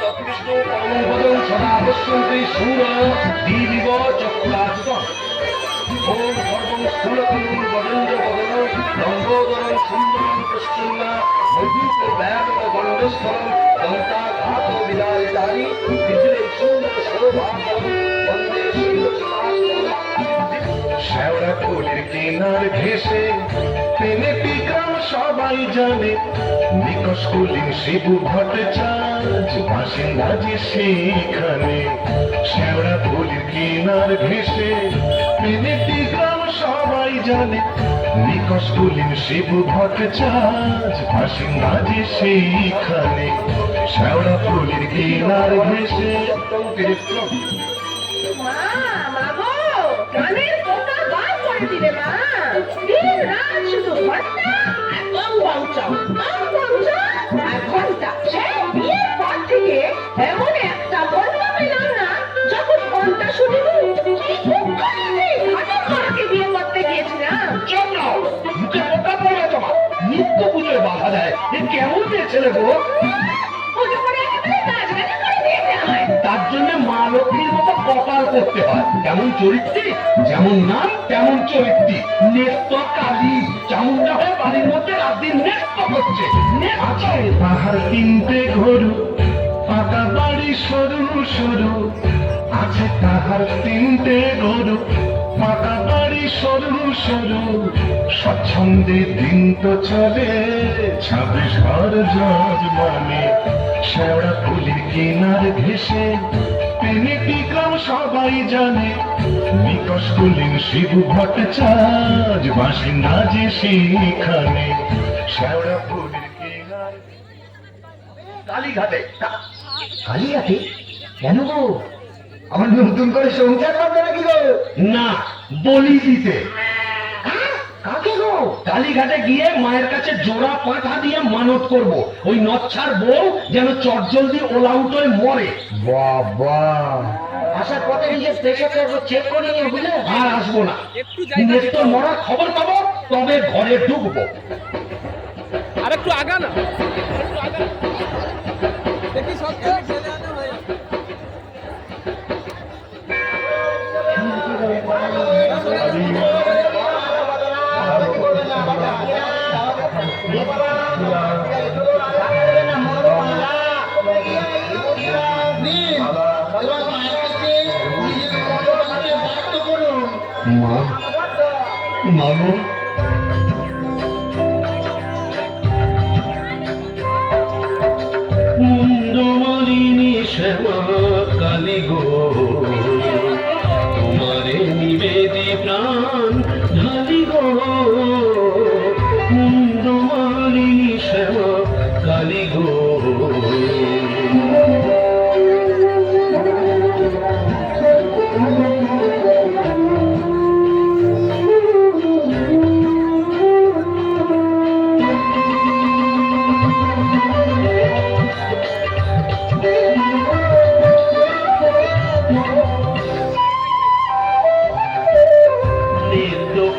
তৎকৃষ্ণ পরমপদং সদা পশ্যন্তি শূর দিবিব চক্ষুরাজতম। ওম সর্বং স্থূলতনুং গজেন্দ্র বদনং লম্বোদরং সুন্দরং কৃষ্ণা মধুপ ব্যাপক গণ্ডস্থলং দন্তাঘাত বিদায়িতানি বিজলে সুন্দর শোভাকরং বন্দে শ্যাওড়া ফুলের কিনার ঘেসে পেনেটি গ্রাম সবাই জানে, নিকশ কুলীন শিবু ভট্টাচার্য বাসিন্দা যে সেইখানে। শ্যাওড়া ফুলের কিনার ঘেসে পেনেটি গ্রাম সবাই জানে, নিকশ কুলীন শিবু ভট্টাচার্য বাসিন্দা যে সেইখানে। শ্যাওড়া ফুলের কিনার ঘেসে কানের পোকা বার করে দিলে মা। দিন রাত শুধু ঘন্টা আর বংবংচং, বংবংচং আর ঘন্টা। সে বিয়ের পর থেকে এমন একটা ঘন্টা পেলাম না যখন ঘন্টা শুনিনি। কি খুব কষ্টে ঘাটে মাকে বিয়ে করতে গিয়েছিলাম। চুপ নাও, মুখে পোকা পড়ে তোমার। নিত্য পুজোয় বাধা দেয়, এ কেমন মেয়ে ছেলে গো? পুজো করে একেবারে কাজ বেলা করে দিয়েছে আমায়। তার জন্য মা লক্ষ্মীর মতো কপাল করতে হয়। কেমন চরিত্রী, যেমন নাম তেমন চরিত্রী। নেত্য কালী চামুন্ডা হয়ে বাড়ির মধ্যে রাত দিন নেত্য করছে। আছে তাহার তিনটে ঘরু, পাকা বাড়ি সরু সরু। আছে তাহার তিনটে ঘরু, পাকা বাড়ি সরু সরু। স্বচ্ছন্দে দিন তো চলে 26 ঘর যজমানে। শ্যাওড়া ফুলের কিনার ঘেসে পেনেটি গ্রাম সবাই জানে, নিকশ কুলীন শিবু ভট্টাচার্য বাসিন্দা যে সেইখানে। শ্যাওড়া ফুলের কিনার কালীঘাটে। কালিয়াতে কেন গো? আমার নতুন করে সংসার করবে নাকি গো? না, বলি দিতে। কাকে গো? কালীঘাটে গিয়ে মায়ের কাছে জোড়া পাঁঠা দিয়ে মানত করব, ওই নচ্ছার বউ যেন চটজলদি ওলাউট হয়ে মরে। বাবা, আসার পথে নিজের প্রেশারটা চেক করে নিয়ে বুঝলে। আর আসবো না, নেত্য মরার খবর পাবো তবে ঘরে ঢুকবো। আর একটু আগা না, দেখি সব মা, মাগো, মুন্ডমালিনী শ্যামা কালী গো, তোমারে নিবেদি প্রাণ ঢালি গো। মুন্ডমালিনী শ্যামা কালী গো,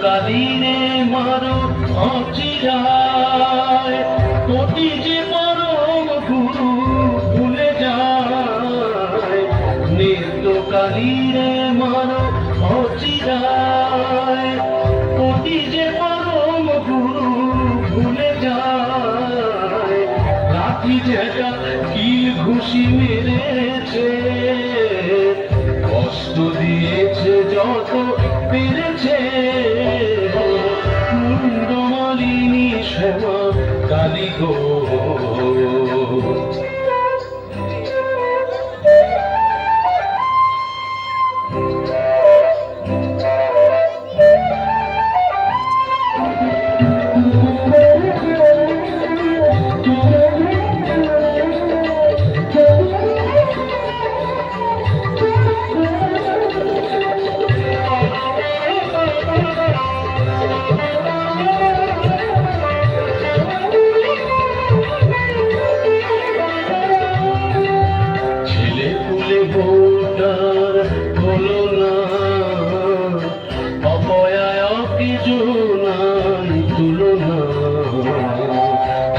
কালীরে মারো অচিরায়, কোটি যে পরম গুরু ভুলে যায়। নিত্য কালীরে মারো অচিরায়, কোটি যে পরম গুরু ভুলে যায়। লাঠি যেটা কিল ঘুষি মেরেছে, কষ্ট দিয়েছে যত পেরেছে। মুন্ডমালিনী শ্যামা কালী গো,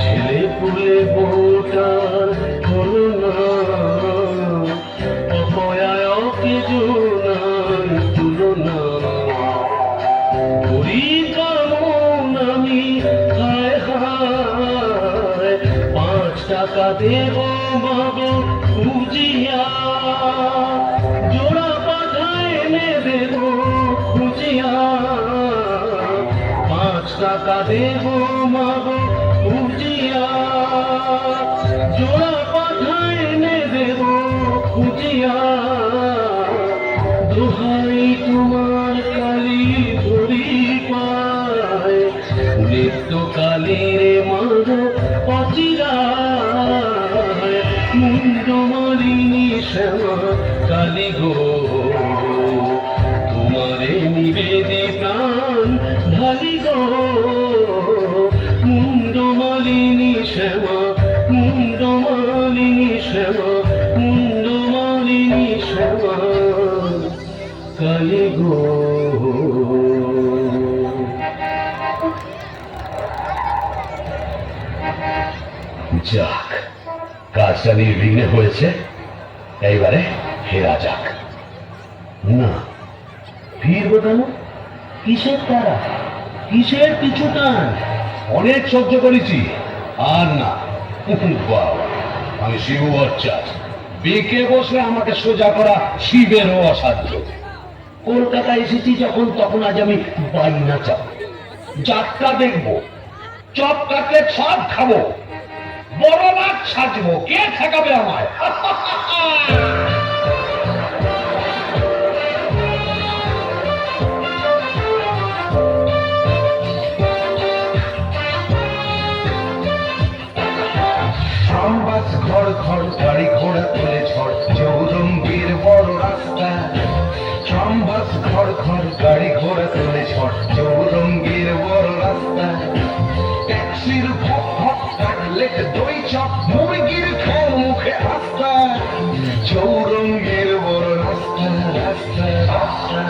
ছেলে পুলে বোটার হলো না। টাকা দেব মাগো খুঁজিয়া, জোড়া পাঠায় এনে দেব খুঁজিয়া, 5 টাকা দেব মাগো খুঁজিয়া, জোড়া পাঠায় এনে দেব খুঁজিয়া, দোহাই তোমার কালী ধরি পায়, নিত্য কালীর মাগো অচিরায়, মুন্ড মালিনী শ্যামা কালী গো, তোমারে নিবেদি প্রাণ ঢালি গো, মুন্ড মালিনী শ্যামা, মুন্ড মালিনী শ্যামা, মুন্ড মালিনী শ্যামা কালী গো। যাক, কাজটা নির্বিঘ্নে হয়েছে, এইবারে ফেরা যাক। না, ফিরবো কেন? কিসের তারা, কিসের পিছু টান? অনেক সহ্য করেছি, আর না। বাবা, আমি শিব ভট্টাচার্য, বেঁকে বসলে আমাকে সোজা করা শিবেরও অসাধ্য। কলকাতা এসেছি যখন, তখন আজ আমি বাইনা চাপ, যাত্রা দেখবো, চপ কাটলেট সব খাবো, বড় মাছ সাজবো, কে ঠেকাবে আমায়? বাস ঘর ঘর গাড়ি ঘোড়া তুলে ঝড়, চৌরঙ্গীর বড় রাস্তা। বাস ঘর ঘর গাড়ি ঘোড়া তুলে ঝড়, চৌরঙ্গীর বড় রাস্তা। ট্যাক্সির ভক ভক কাটলেট দই চপ, মুরগির খেল মুখে আস্তা। চৌরঙ্গীর বড় রাস্তা, রাস্তা রাস্তা।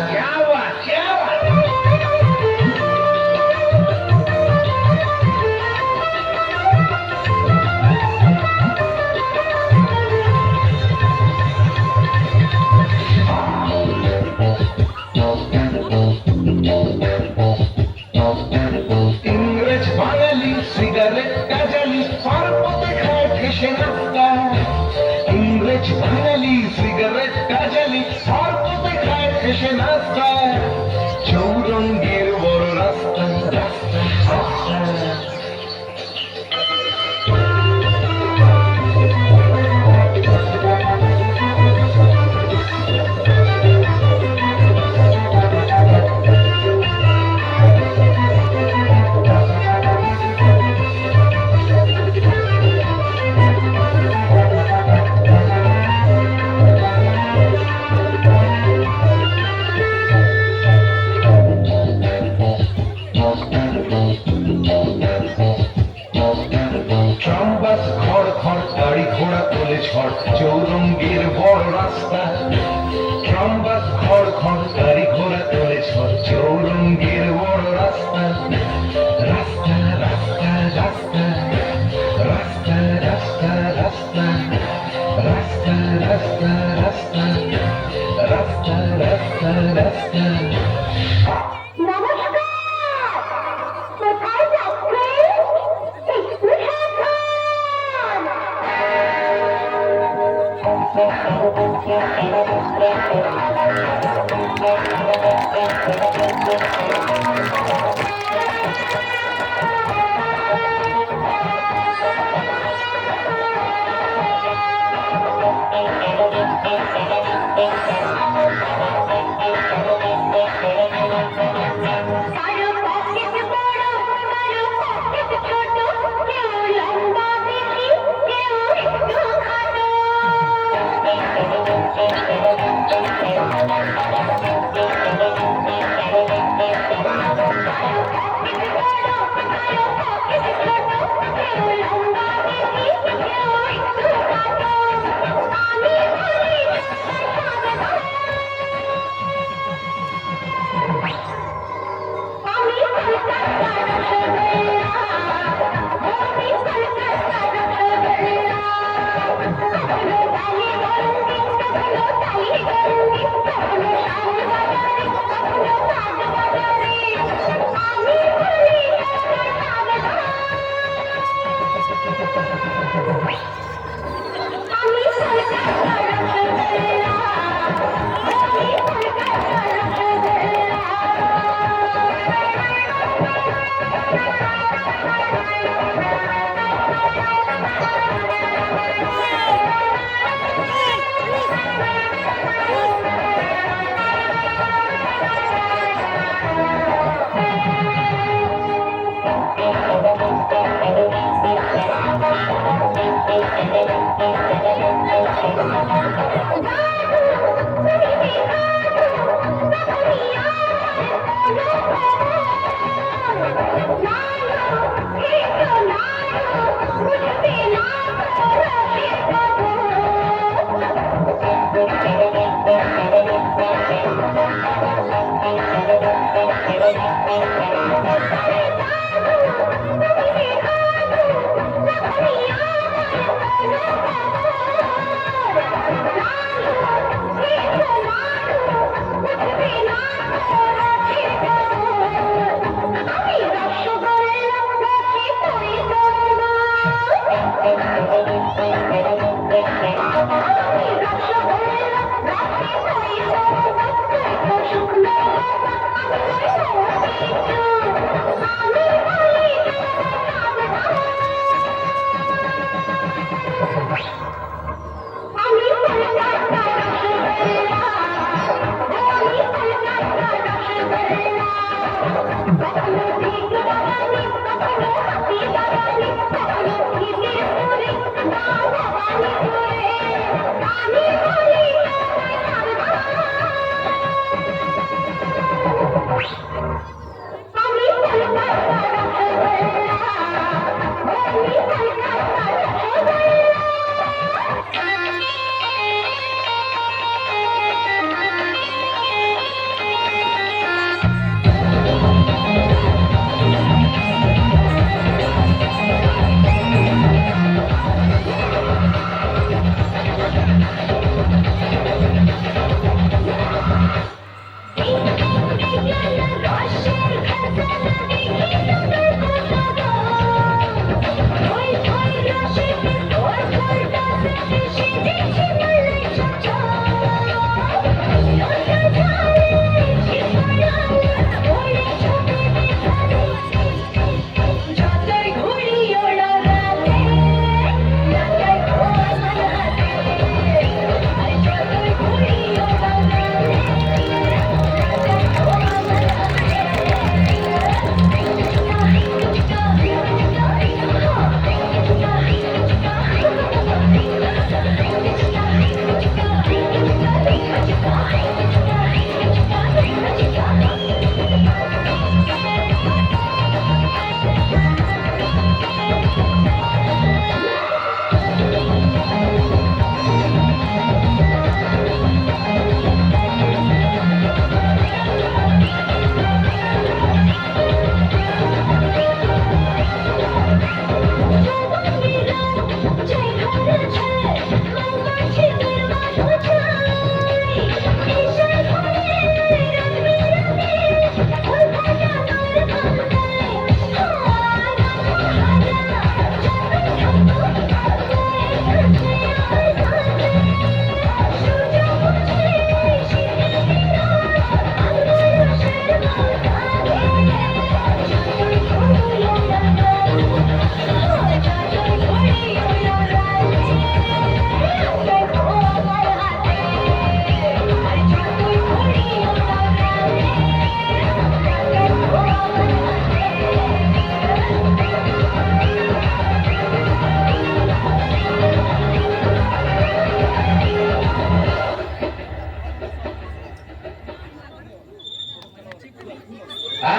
ইংরেজ বাঙালি সিগারেট কাজালি পার পথে খায় ভেসে নাস্তা। ইংরেজ বাঙালি সিগারেট কাজালি পার পথে খায় ভেসে নাস্তা। চৌরঙ্গীর বড় রাস্তা, রাস্তা রাস্তা। বাস ঘর ঘর গাড়ি ঘোড়া তোলে ঝড়, চৌরঙ্গীর বড় রাস্তা। বাস ঘর ঘর গাড়ি ঘোড়া তোলে ঝড়, চৌরঙ্গীর বড় রাস্তা। রাস্তা রাস্তা রাস্তা, রাস্তা রাস্তা রাস্তা, রাস্তা রাস্তা রাস্তা, রাস্তা রাস্তা রাস্তা। নমস্কার, কোথায় যাচ্ছেন? একটু কারো পকেট বড়, কারো পকেট ছোট, কেউ লম্বা বেশি, কেউ একটু খাটো।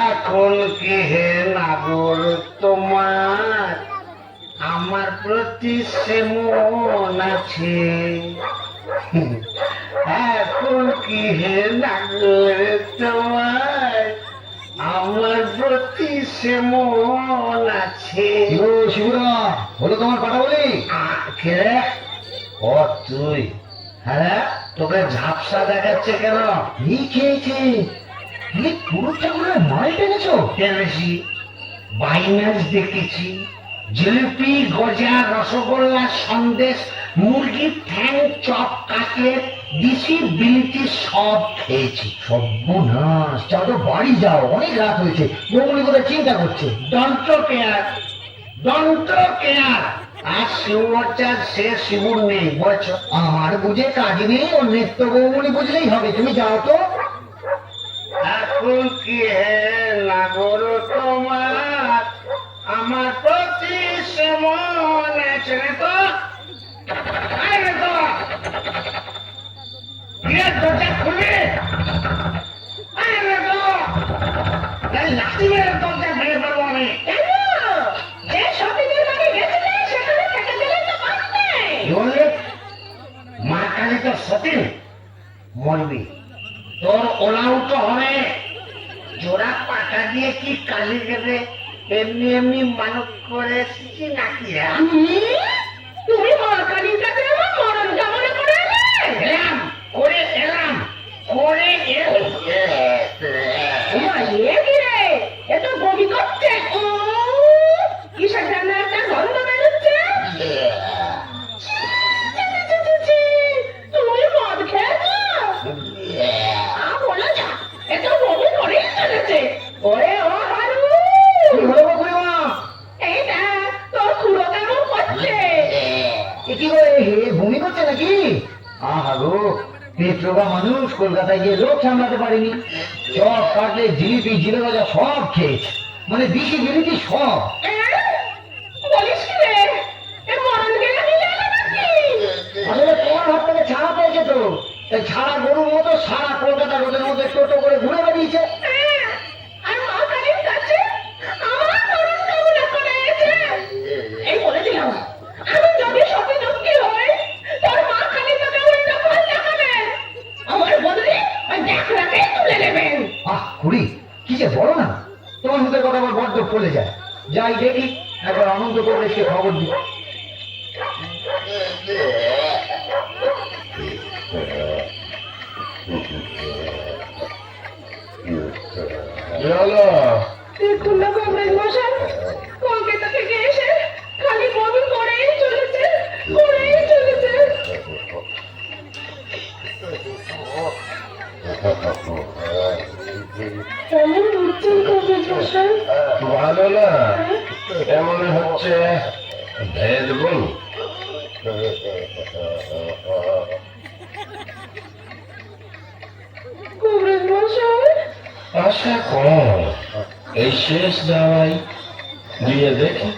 এখন কি হে নাগর তোমার আমার প্রতি সেমন আছে? এখন কি হে নাগর তোমার আমার প্রতি সেমন আছে? শিবুরা হলো তোমার কথা বলি। কে রে? ও তুই? হ্যাঁ, তোকে ঝাপসা দেখাচ্ছে কেন? এই খেয়েছে পুরো ঠাকুরের মাল টেনেছো? টেনেছি, বাইনাস দেখেছি, জিলিপি, গজা, রসগোল্লা, সন্দেশ, মুরগির ঠ্যাং, চপ, কাটলেট, দিশি, বিলিতি সব খেয়েছি। সর্বনাশ, যাও তো বাড়ি যাও, অনেক রাত হয়েছে। বৌমনি কোথায় চিন্তা করছে। দন্ত কেয়ার, দন্ত কেয়ার। আর শিবচার সে শিবুর নেই, বলছো? আমার বুঝে কাজ নেই, ও নিত্য বৌমনি বুঝলেই হবে। তুমি যাও তো। এখন কি হে নাগর তোমার আমার প্রতি সেমন আছে? রে তো, আরে তো লাঠি মেরে দরজা ভেঙে ফেলবো আমি। কেন? যে সতীদের বাড়ি গেছিলে সেখানে থেকে দিলে তো পারতে। কি বললি? মা কালী তো সতীন মরবি, তোর ওলাউটো হবে। জোড়া পাটা দিয়ে কি কালী দেবে এমনি এমনি মানত করে এসেছি নাকি? তুমি মা কালীর কাছে আমার মরণ কামনা করে এলে? এলাম করে এলাম করে ওমা, এ কি রে? এ তো বমি করছে। কিসের যেন একটা গন্ধ বেরোচ্ছে। তুমি মদ খেয়েছো? বলো না, এ তো বমি করেই চলেছে। ওরে ও হারু, কি হলো গো খুড়িমা? এই দেখ তোর খুড়ো কেমন করছে। এ কি করে বমি করছে নাকি? আহা গো, পেট্রোগা মানুষ কলকাতায় গিয়ে লোক সামলাতে পারেনি। চপ কাটলে জিলিপি জিরে ভাজা সব খেয়েছে, মানে বিশি বিলিতি সব। বলিস কি রে? এ মরণ গেলে মিলে গেল নাকি? আসলে তোমার হাত থেকে ছাড়া পেয়েছে তো, তাই ছাড়া গরুর মতো সারা কলকাতা রোদের মধ্যে টোটো করে ঘুরে বেরিয়েছে। আর মা কালীর কাছে আমার মরণ কামনা করে এসে এই বলে দিলাম, আমি যদি সতী দুঃখী হই, তোর মা কালী তোকে উল্টো ফল দেখাবে। আমার বদলে ওই দেখলাকে তুলে নেবেন। আহ খুড়ি, কি যে বলো না, তোমার মুখের কথা আমার বড্ড ফলে যায়। যাই দেখি, একবার আনন্দ করে সে খবর দিই। দেখুন না কংগ্রেস মশাই, কলকাতা থেকে এসে খালি বমি করেই চলেছে, করেই চলেছে। কেমন উঠছেন কংগ্রেস মশাই? ভালো না, এমন হচ্ছে ভেদ বল। কংগ্রেস মশাই, আশা কম এই শেষ দাওয়াই দিয়ে দেখি।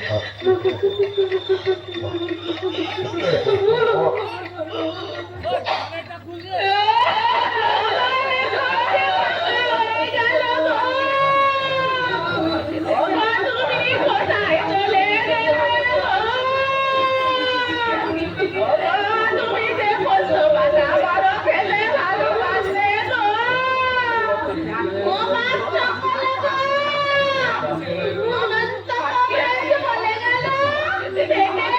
কোথায় চলে গেলে? তুমি যে বলছো বাবা বড় খেলে ভালোবাসলে গো। ও বাচ্চা বলে গো। ও বাচ্চা বলে গেল। পেটের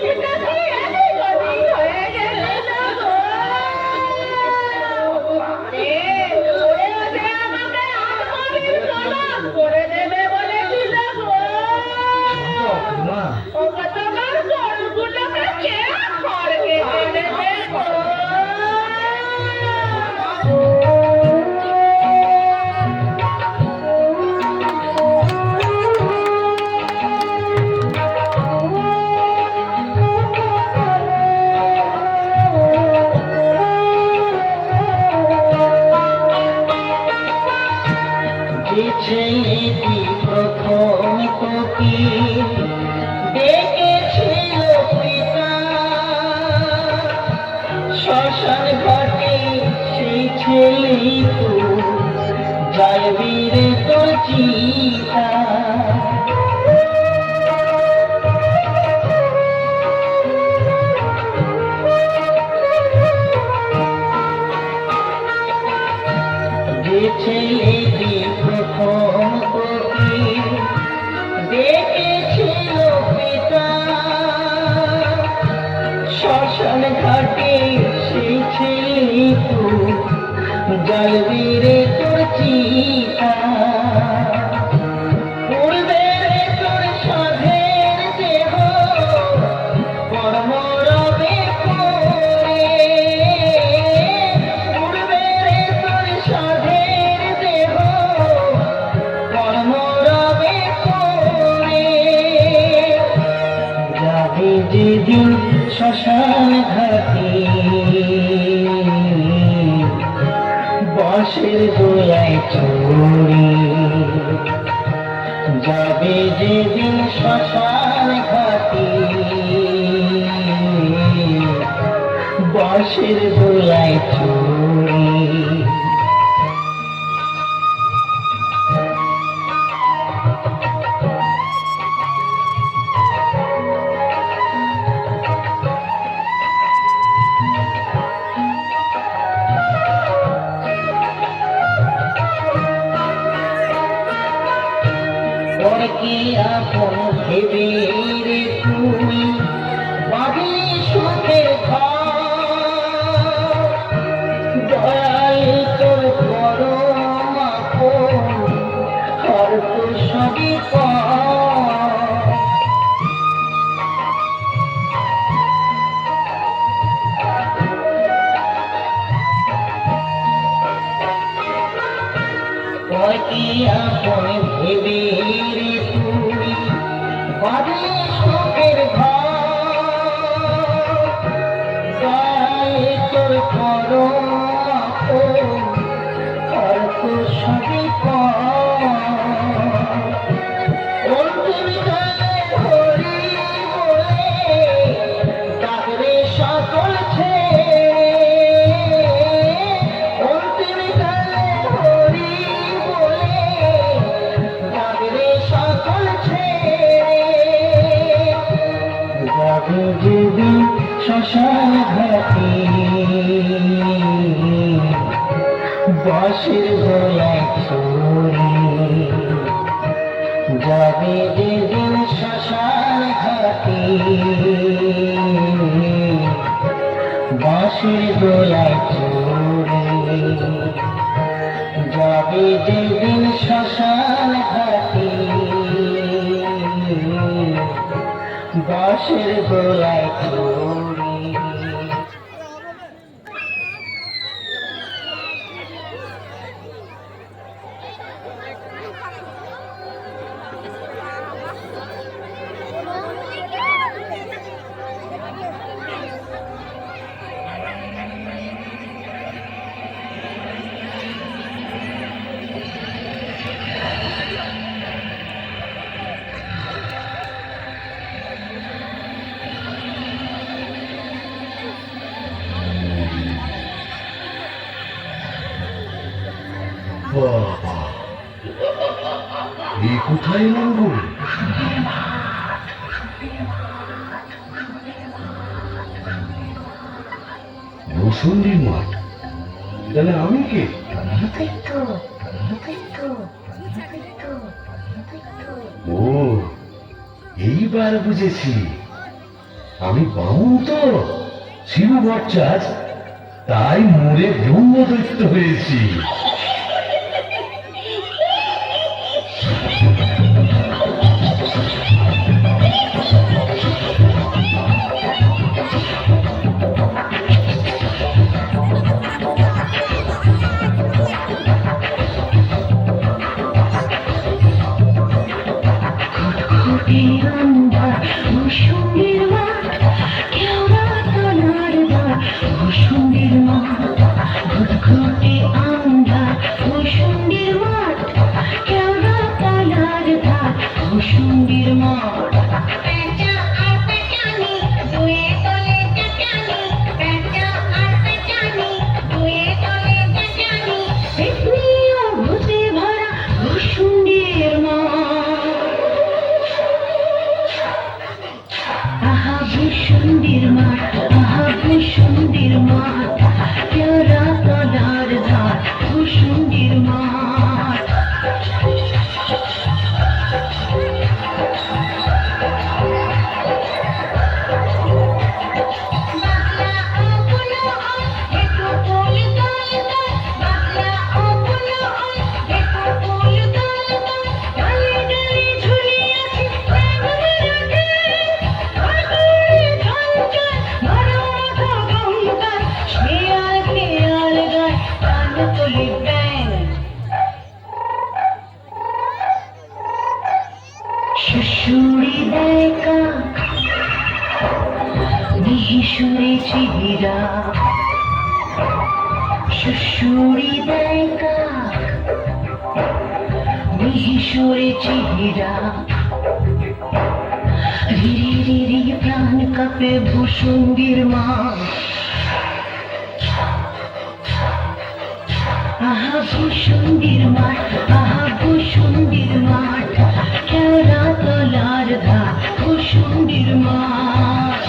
পিঠটা দিয়ে এদিক হয়ে গেল না গো। ওরে ওরে আমাকে আত্মবিশ্বাস করে দেবে বলেছিল গো। মা, ও কতবার গরুগুলোকে কে খড় কেটে দেবে গো। যে ছেলেটি প্রথম তোকে ডেকেছিল পিতা, শ্মশান ঘাটে সেই ছেলে তো যাইবি রে তোর চিতা। যে ছেলেটি প্রথম তোকে ডেকেছিল পিতা, শ্মশান ঘাটে সেই ছেলে তো জ্বালবি রে তোর চিতা। উড়বে রে তোর সাধের দেহ কর্ম রবে করে, উড়বে রে তোর সাধের দেহ কর্ম রবে করে। যাবে যেদিন শ্মশান ঘাটে বাঁশের দোলায় চড়ে, যাবে যেদিন শ্মশান ঘাটে বাঁশের দোলায় চড়ে। পরকে আপন ভেবে রে তুই পাবি সুখের ঘর দয়াল তোর পরম আপন আর তো সবই পরকে আপন ভেবে রে তুই পাবি সুখের ঘর দয়াল তোর পরম আপন আর তো সবই অন্তিম কালে হরি বলে ডাকরে সকল ছেড়ে অন্তিম কালে হরি বলে ডাকরে সকল ছেড়ে যাবে যেদিন শ্মশান ঘাটে বাঁশের গলায় ছড়ি যাবে যেদিন শ্মশান ঘাটে বাঁশের গলায় ছড়ি যাবে যেদিন শ্মশান ঘাটে বাঁশের গলায় ছড়ি বাবা, এই কোথায় এলাম গো? বসুন্ধির মাঠ, তাহলে আমি কে? ও, এইবার বুঝেছি, আমি বামুন তো শিবু ভট্টাচ, তাই মোড়ে ব্রহ্মদৈত্য হয়েছি। প্রাণ কাপে ভূষুণ্ডির মা আহা ভূষুণ্ডির মাঠ আহা ভূষুণ্ডির মাঠ কেওড়া তলার ধার ভূষুণ্ডির মাঠ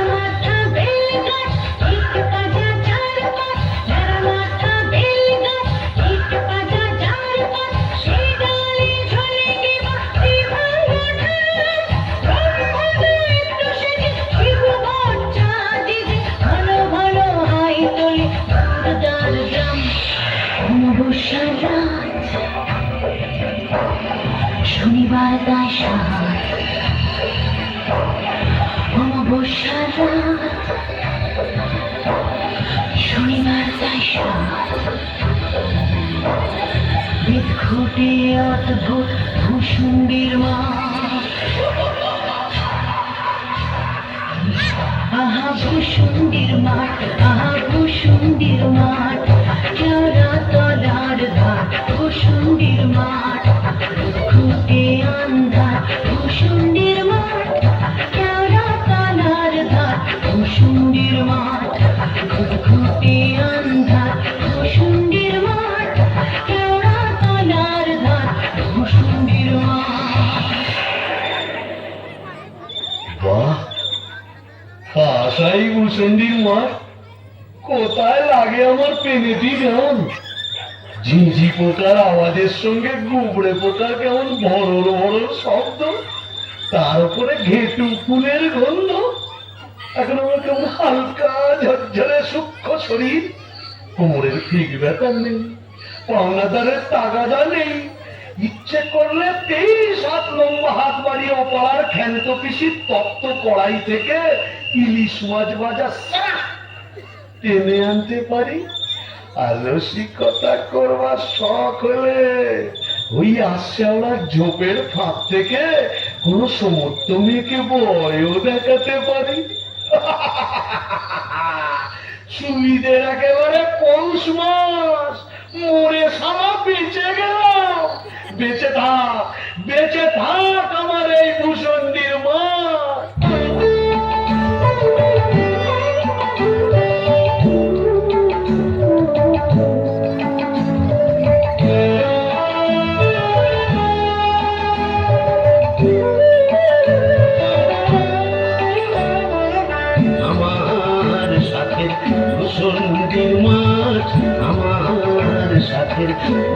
মাথা বেল গাছ অমাবস্যার রাত, শনিবার তাই ঈদ ঘটে অদ্ভুত ভূষুণ্ডির মা। আহা ভূষুণ্ডির মাঠ, আহা ভূষুণ্ডির মাঠ, কেওড়া তলার ঘাট, ভূষুণ্ডির মাঠ, ঘুটে আন্ধার, ভূষুণ্ডির মাঠ, কেওড়া তলার ঘাট, ভূষুণ্ডির মাঠ, ঘুটে আন্ধার, ভূষুণ্ডির মাঠ, কেওড়া তলার ঘাট, ভূষুণ্ডির মাঠ। বাহ, আশাই ভূষণ্ডির মাঠ, কোথায় লাগে আমার পেনেটি গান। ঝিঝি পোকার আওয়াজের সঙ্গে গুবড়ে পোকার কেমন ভরর ভরর শব্দ, তার উপরে ঘেটু ফুলের গন্ধ। এখন আমার কেমন হালকা ঝরঝরে সূক্ষ্ম শরীর, কোমরের ঠিক ব্যথা নেই, পাওনাদারের তাগাদা নেই। ইচ্ছে করলে 23 লম্বা হাত বাড়িয়ে ওপার ক্ষান্ত পিসির তপ্ত কড়াই থেকে ইলিশ মাছ ভাজা সারা টেনে আনতে পারি। আর রসিকতা করবার শখ হলে ওই আশ্যাওড়ার ঝোপের ফাঁক থেকে কোন সমর্থ মেয়েকে বয়ও দেখাতে পারি। সুবিধের একেবারে পৌষ মাস, মরে সারা বেঁচে গেলাম। বেঁচে থাক আমার এই ভূষণ্ডির মাঠ। আমার সাথে ভূষণ্ডির মাঠ, আমার সাথে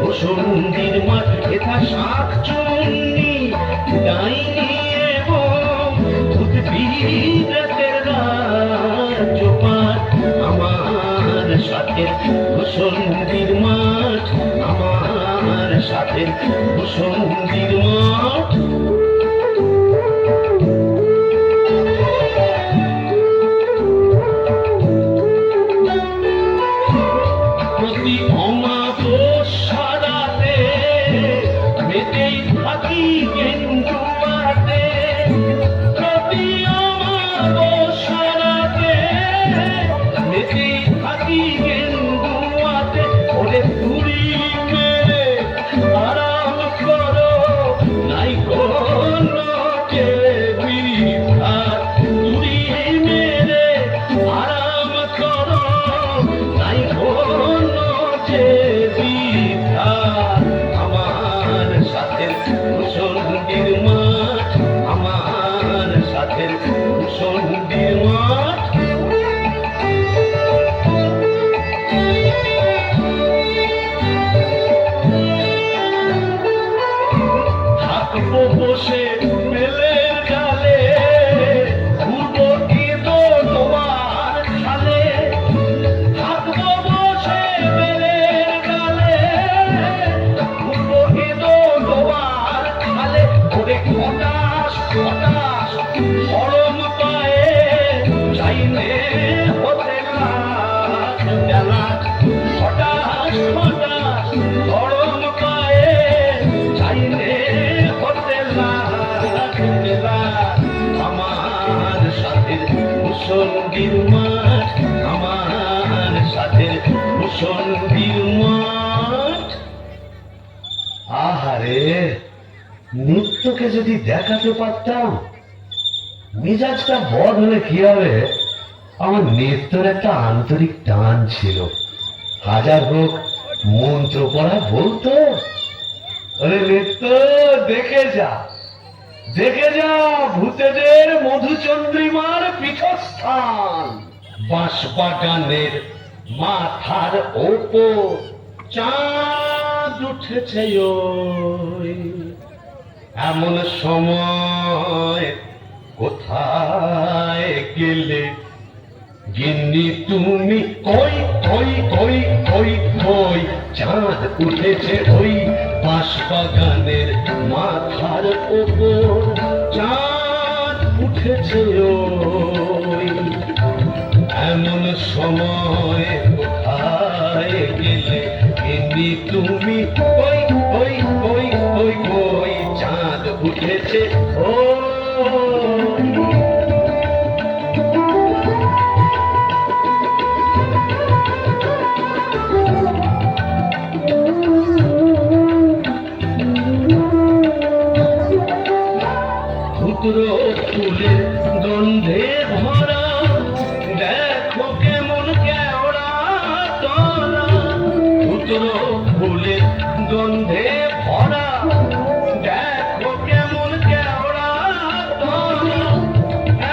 ভূষণ্ডির মাঠ, এটা শাকচুন্নি ডাইনি এবং উদ্ভিদের রাজ্যপাঠ। আমার সাথে ভূষণ্ডির মাঠ, আমার সাথে ভূষণ্ডির মাঠ। প্রতি অমাবস্যাতে মেতেই থাকি গেন্ডুয়াতে, প্রতি অমাবস্যাতে মেতেই থাকি গেন্ডুয়াতে। ওরে তুড়ি মেরে আরাম করো, নাই কোনো বিধাত। তুড়ি মেরে আরাম করো, নাই কোনো বিধাত। আমার সাথে ভূষণ্ডির মাঠ, আমার সাথে ভূষণ্ডির মাঠ। থাকবো বসে বেলের ডালে, ঘুরবো ইঁদো তোমার খালে। থাকবো বসে বেলের ডালে, ঘুরবো ইঁদো তোমার খালে। ওরে খটাস খটাস গরম পায়ে চাইলে হতে লাখ বেলা। খটাস খটাস গরম পায়ে চাইলে হতে লাখ বেলা। আমার সাথে ভূষণ্ডির মাঠ, আমার সাথে ভূষণ্ডির মাঠ। আহারে, নৃত্যকে যদি দেখাতে পারতাম, মেজাজটা বদ হলে কি হবে। আমার নৃত্যের একটা আন্তরিক টান ছিল। হাজার হোক মন্ত্র পড়া বলতো, আরে নৃত্য দেখে যা, দেখে যা ভূতেদের মধুচন্দ্রিমার পীঠস্থান। বাঁশবাগানের মাথার ওপর চাঁদ উঠেছে ওই, এমন সময় কোথায় গেলে গিন্নি তুমি কই কই কই কই কই চাঁদ উঠেছে ওই বাঁশবাগানের মাথার ওপর চাঁদ উঠেছে ওই এমন সময় কোথায় গেলে গিন্নি তুমি কই কই কই কই কই চাঁদ উঠেছে ওই টুকরো ফুলের গন্ধে ভরা দেখো কেমন কেওড়া তলা টুকরো ফুলের গন্ধে ভরা দেখো কেমন কেওড়া তলা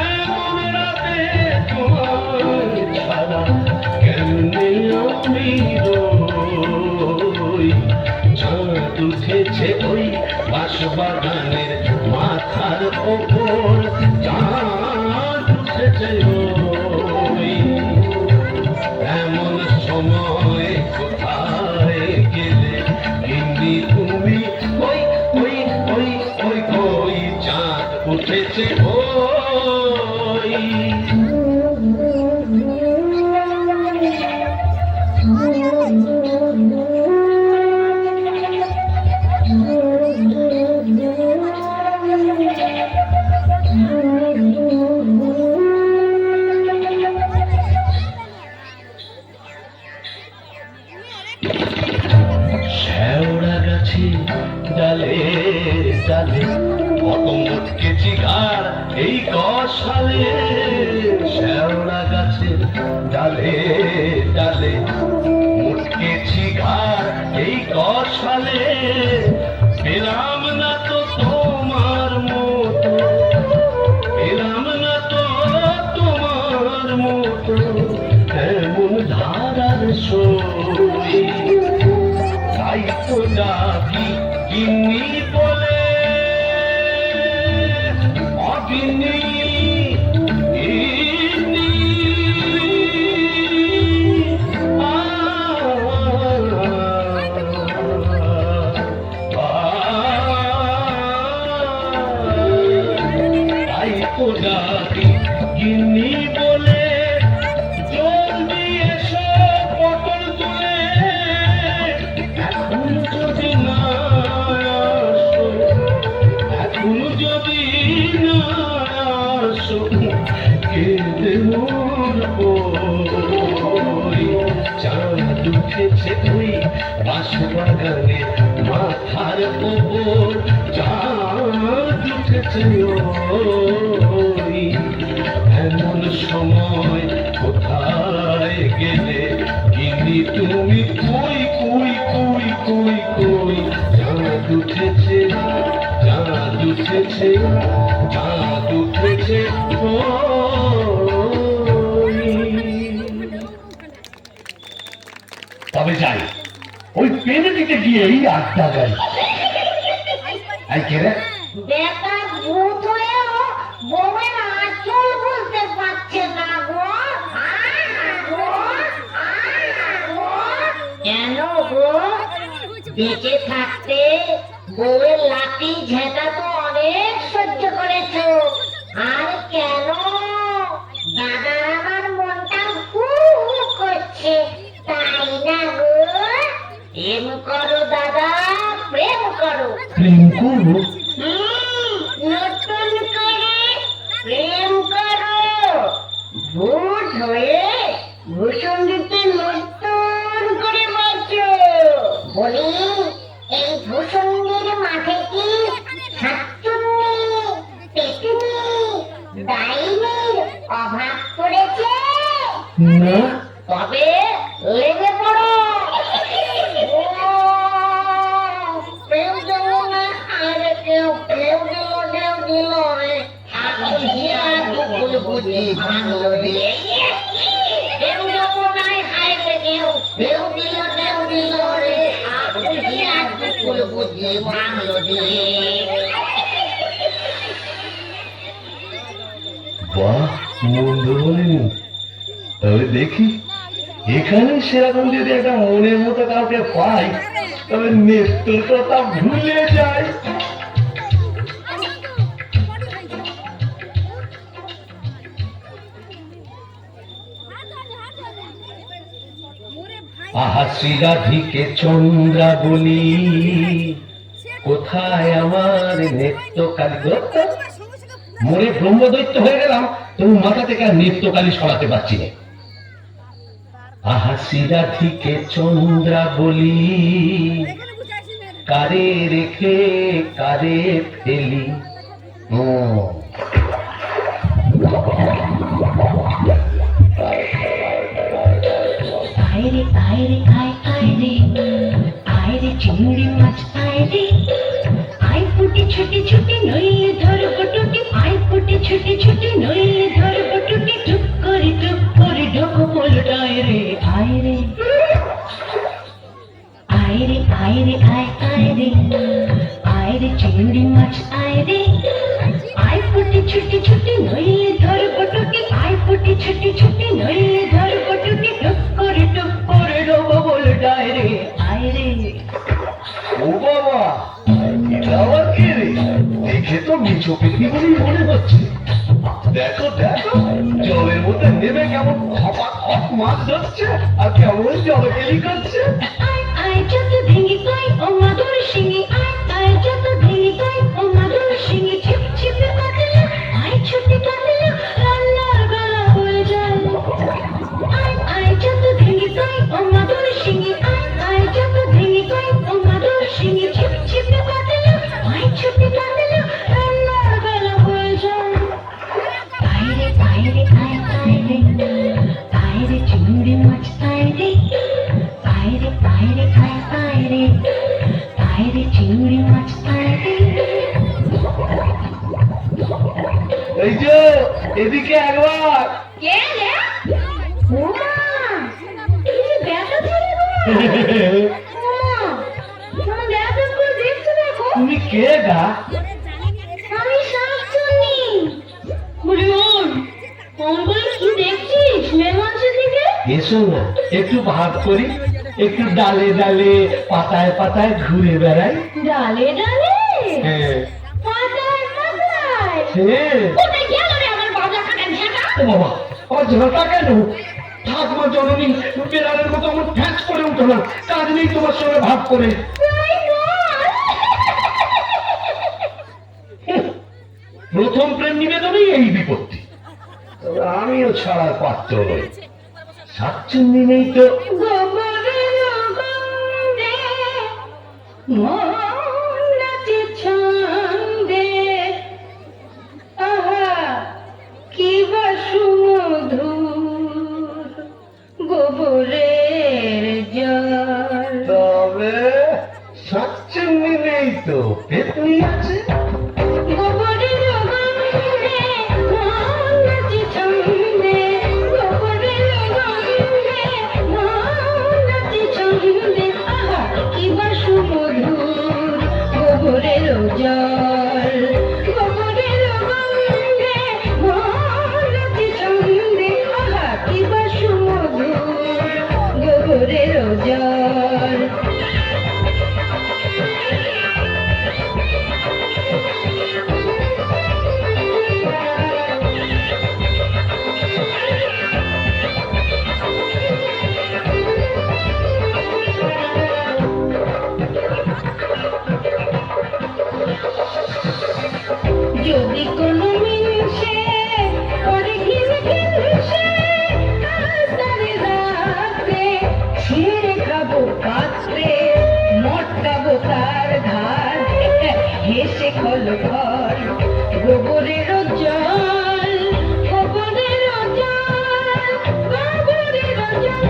এমন রাতে তোমার ছাড়া কেমনে আমি রই চাঁদ উঠেছে ওই বাঁশবাগানের মাথার ওপর চাঁদ উঠেছে ওই এমন সময় কোথায় গেলে গিন্নি তুমি ওই ওই ওই ওই ওই চাঁদ উঠেছে ওই শেওড়া গাছে ডালে ডালে কত মুটকেছি ঘাড় এই কষালে শেওড়া গাছে ডালে ডালে মুটকেছি ঘাড় এই কষালে পেলাম না তো তোমার মতো পেলাম না তো তোমার মতো এমন ধারার সই তাই তো ডাকি গিন্নি বলে অগিন্নি গিন্নি তাই তো ডাকি গিন্নি বলে জলদি এসো পটল তুলে এখন যদি না আসো এখন যদি না আসো কেঁদে মরবো চাঁদ উঠেছে ওই বাঁশবাগানের মাথার ওপর চাঁদ উঠেছে ওই এমন সময় কোথায় গেলে গিন্নি তুমি কই কই কই কই কই চাঁদ উঠেছে চাঁদ উঠেছে চাঁদ উঠেছে ওই তবে যাই ওই পেনে দিতে গিয়েই আড্ডা গাই আই কে রে বেটা ভূত হয়েও বউয়ের আঁচল বুঝতে পারছে না গো কেন গো বেঁচে থাকতে বউয়ের লাঠি ঝেঁটা তো অনেক সহ্য করেছো আর কেন দাদার আমার মনটা হু হু করছে তাই না গো প্রেম করো দাদা প্রেম করো প্রেম করবো নতুন করে প্রেম করো ভূত হয়ে ভূষণ্ডিতে নতুন করে বাঁচো বলি এই ভূষণ্ডির মাঠে কি শাকচুন্নি পেটুনি ডাইনির অভাব পড়েছে না তবে লেগে পড়ো প্রেম দেবো না আর কেউ কেউ দিল রে বুঝি ভাঙলো রে কেউ দেবো নাই হায় রে কেউ দিল রে বুঝি ভাঙলো রে বাহ মন্দ বলেনি তবে দেখি এখানে সেরকম যদি একটা মনের মতো কাউকে পাই তবে নেত্রর কথা ভুলে যাই। আহা শ্রীরাধিকে চন্দ্রা বলি, কোথায় আমার নেত্রকালী গো? মনে ব্রহ্মদৈত্য হয়ে গেলাম, তবু মাথা থেকে আর নেত্রকালী সরাতে পারছি না। আহা শ্রীরাধিকে চন্দ্রা বলি, কারে রেখে কারে ফেলি। ও আয়রে আয়রে আয় আয়রে আয়রে চিংড়ি মাছ আয়রে আয় ফুটি ছুটি ছুটি নইলে ধর বটুটি আয় ফুটি ছুটি ছুটি নইলে ধর বটুটি টুক করে ঢোকো পোলটায় রে আয়রে আয়রে আয়রে আয় আয়রে আয়রে চিংড়ি মাছ আয়রে আয় ফুটি ছুটি ছুটি নইলে ধর বটুটি আয় ফুটি ছুটি ছুটি নইলে ধর বটুটি টুক করে ডোবো পোলটায় রে আয়রে ও বাবা, এটা আবার কে রে? দেখে তো মিছো পেটি বলেই মনে হচ্ছে। দেখো দেখো, জলের মধ্যে নেমে কেমন খপাক খপ মাছ ধরছে আর কেমন জলকেলি করছে। আয় আয় যত ভেঙে কই ও মাদুর শিঙি আয় আয় যত ভেঙে কই ও মাদুর শিঙি ছিপ ছিপে কাটলে আয় ছুটে কাটলে রান্নার বেলা হয়ে যায়। আয় আয় যত ভেঙে কই ও মাদুর শিঙি আয় আয় যত ভেঙে কই ও মাদুর শিঙি ছিপ ছিপে কাটলে আয় ছুটে কাটলে রান্নার বেলা হয়ে যায়। আয়রে আয়রে আয় আয়রে আয়রে চিংড়ি মাছ আয়রে আয়রে আয়রে আয় আয়রে আয়রে চিংড়ি মাছ আয়রে। এই যে এদিকে একবার। কে রে? ওমা, এই যে ব্যাটা ছেলে গো। ওমা, তোমার ব্যাটা করে দেখছো দেখো। তুমি কে গা? আমি শাকচুন্নি। বলি ওর, কোন বলে কি দেখছিস মেঘমানসের দিকে? এসো না, একটু ভাব করি, একটু ডালে ডালে পাতায় পাতায় ঘুরে বেড়াই। ডালে ডালে হ্যাঁ পাতায় পাতায়। হ্যাঁ। কোথায় গেল রে আমার বাজা কাটা ঝাঁটা? ও বাবা, আমার ঝাঁটা কেন? ঠাকুমা জননী বেড়ালের মতো আমার ফ্যাঁচ করে উঠো না, কাজ নেই তোমার সঙ্গে ভাব করে। তাই নয়। প্রথম প্রেম নিবেদনেই এই বিপত্তি। তবে আমিও ছাড়ার পাত্র নই। শাকচুন্নি নেই তো। গোবরের গন্ধে মন নাচে ছন্দে, আহা কি বা সুমধুর গোবরের জল। তবে শাকচুন্নি নেই তো, পেতনি আছে। গোবরের গন্ধে মন নাচে ছন্দে, গোবরের গন্ধে মন নাচে ছন্দে, আহা কি বা সুমধুর গোবরের জল। গোবরের গন্ধে মন নাচে ছন্দে, আহা কি বা সুমধুর গোবরের জল। যদি কোনো মিনসে করে ঘিনঘিনসে আস্তারে রাতে ছিঁড়ে খাবো পাত্রে মটকাবো তার ধার হেসে খোলো ঘর গোবরের জল গোবরের জল গোবরের জল।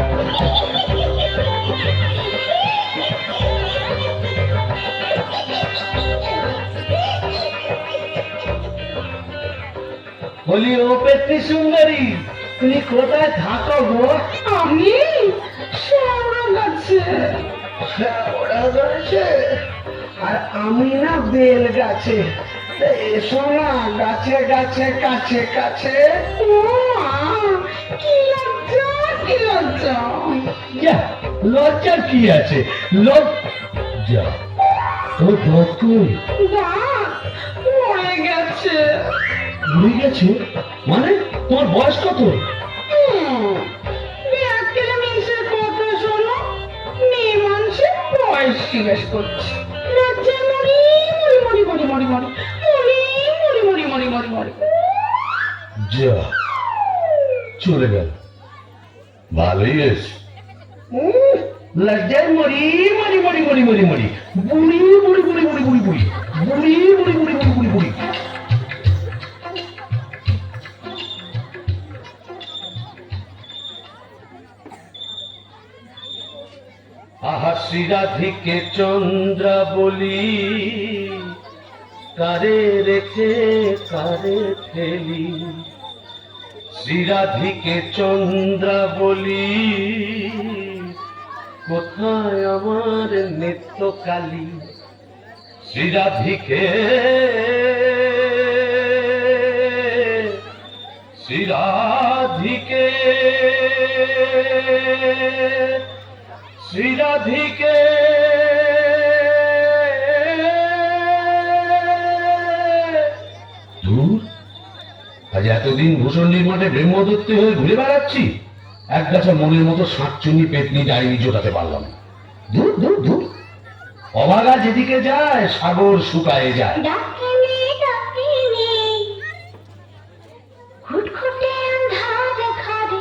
বলি ও পেতনি সুন্দরী, তুমি কোথায় থাকো গো? আমি শ্যাওড়া গাছে। ওরা গাছে আর আমি না বেল গাছে। এসো না গাছে গাছে কাছে কাছে। ও মা, কি লজ্জা! বাঁচাও। যা, লজ্জার কি আছে? লজ্জা তোর দাঁত কই? দাঁত মরে গেছে। মরে গেছে মানে? তোমার বয়স কত? ব্যাকেলে মিশে কথা শোনো, মেয়ে মানুষের বয়স জিজ্ঞেস করছে। লজ্জায় মরি মরি মরি মরি মরি মরি মরি মরি মরি মরি মরি। যা, চলে গেল। ভালোই হয়েছে। লজ্জায় মরি মরি মরি মরি মরি মরি বুড়ি বুড়ি বুড়ি বুড়ি বুড়ি বুড়ি বুড়ি বুড়ি বুড়ি বুড়ি বুড়ি বুড়ি। আহা শ্রীরাধিকে চন্দ্রা বলি, কারে রেখে কারে ফেলি। শ্রীরাধিকে চন্দ্রা বলি, কোথায় আমার নিত্যকালী। শ্রীরাধিকে শ্রীরাধিকে শ্রীরাধিকে দূর, আজ এতদিন ভূষণ্ডির মাঠে ব্রহ্মদত্তে হয়ে ঘুরে বেড়াচ্ছি, এক গাছা মনের মতো শাঁকচুনি পেতনি ডাইনি জোটাতে পারলাম না। দূর দূর দূর, অভাগা যেদিকে যায় সাগর শুকায়ে যায়। ডাকিনি ডাকিনি ঘুটঘুটে আন্ধার ঘরে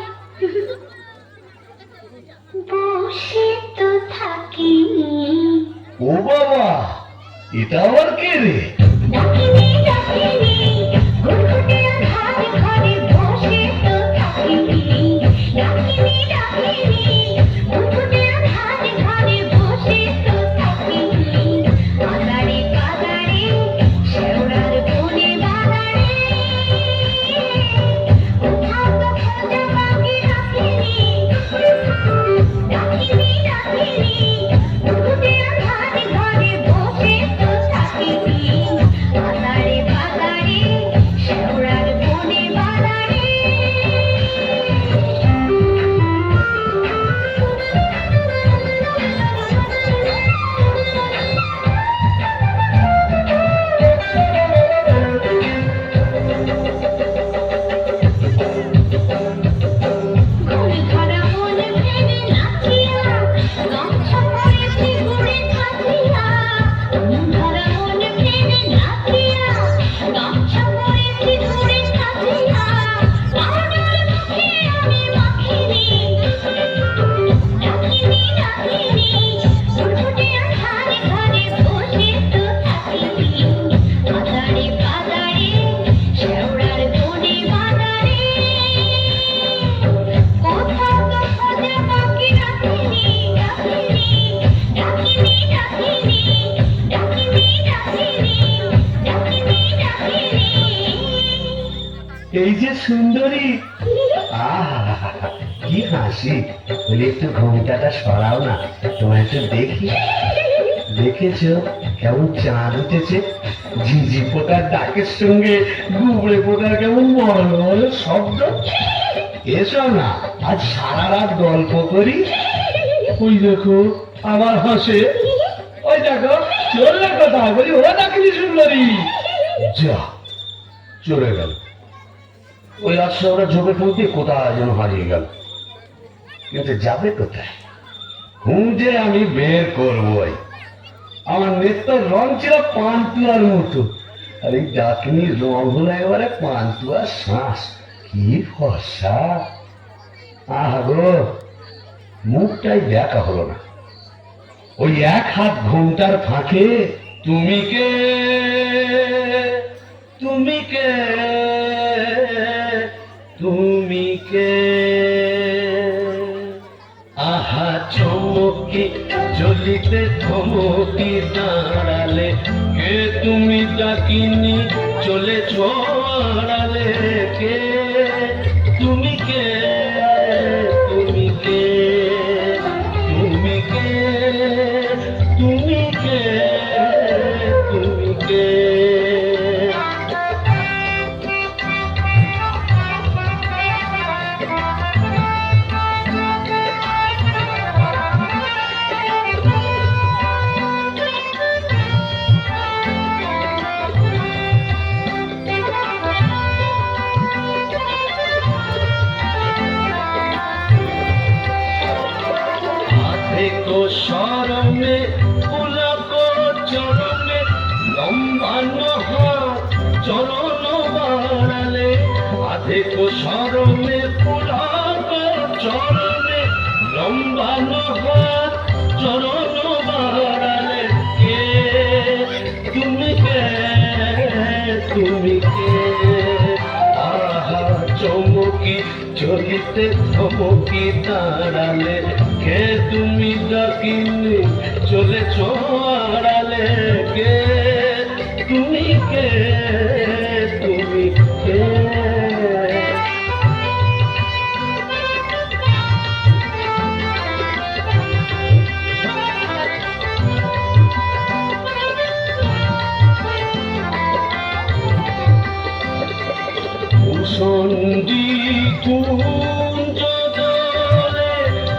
বসে তো থাকি। ও বাবা, এটা আবার কে রে? ডাকিনি ডাকিনি ঘুটঘুটে আন্ধার ঘরে বসে তো থাকি। ডাকিনি ডাকিনি ঘুটঘুটে আন্ধার ঘরে বসে তো থাকি। বাজারে বাজারে শেওড়ার বনে বাজারে কোথাও তো খোঁজা পাখি ডাকিনি। ডাকিনি ডাকিনি ঘুটঘুটে আন্ধার ঘরে বসে তো থাকি। বাজারে বাজারে শেওড়ার বনে বাজারে। ঘুরে ধরা মন ভেবে নাচিয়া গামছা পরেছি ঘুরে থাকিয়া। ধরা মন ভেবে নাচিয়া গামছা পরেছি ঘুরে থাকিয়া। পাউডার মুখে আমি মাখিনি। ডাকিনি ডাকিনি ঘুটঘুটে আন্ধার ঘরে বসে তো থাকি। বাজারে বাজারে শেওড়ার বনে বাজারে কোথাও তো খোঁজা পাখি ডাকিনি। ডাকিনি ডাকিনি ডাকিনি ডাকিনি ডাকিনি ডাকিনি ডাকিনি। এই যে সুন্দরী, আহা কি হাসি। বলি একটু ঘুমটাটা সরাও না, তোমার একটু দেখি। দেখেছো কেমন চাঁদ উঠেছে? ঝিঝি পোকার ডাকের সঙ্গে গুবড়ে পোকার কেমন মরল মরল শব্দ। এসো না, আজ সারা রাত গল্প করি। ওই দেখো আবার হাসে। ওই দেখো চললে কোথায়? বলি ও ডাকিনি সুন্দরী। যা, চলে গেল। ওই রাস্তা ওরা ঝোপে ফুলতে কোথায় যেন হারিয়ে গেল। কিন্তু যাবে কোথায়? খুঁজে আমি বের করবই। আমার নেতার রং ছিল পান্তুয়ার মতো, আর এই ডাকিনির রং হলো একেবারে পান্তুয়ার শ্বাস। কি ফর্সা! আহো, মুখটাই দেখা হলো না। ওই এক হাত ঘোমটার ফাঁকে তুমি কে, তুমি কে, তুমি কে। আহা চমকি জ্বলিতে থমকি দাঁড়ালে, কে তুমি ডাকিনি চলেছ আড়ালে। কে তুমি কে, তুমি কে, তুমি কে, তুমি কে, তুমি কে। লম্বানো হাত চরণ বাড়ালে কে তুমি কে আহা চমকি চলিতে থমকি দাঁড়ালে কে তুমি ডাকিনি চলেছ আড়ালে কে তুমি কে কুঞ্জ দলে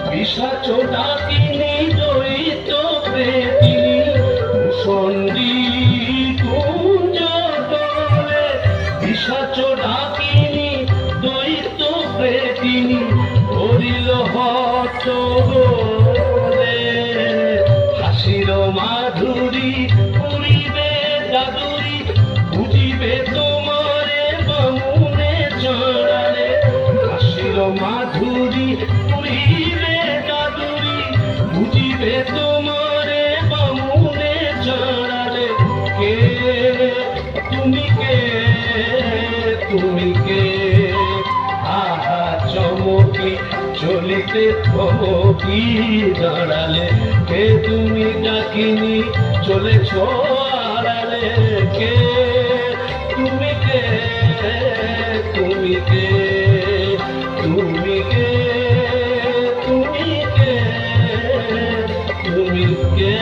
পিশাচ ডাকিনী দৈত্য প্রেতিনী সন্ধি কুঞ্জ দলে পিশাচ ডাকিনী দৈত্য প্রেতিনী ধরিল হত বলে হাসির মাধুরী পুরিবে জাদুরি বুঝিবে তোমারে বামুনে চড়ালে হাসির মাধুরী পুরিবে জাদুরি বুঝিবে তোমারে বামুনে চড়ালে কে তুমি কে আহা চমকি চলিতে থমকি দাঁড়ালে কে তুমি ডাকিনি চলেছ আড়ালে কে তুমি কে তুমি কে তুমি কে তুমি কে তুমি কে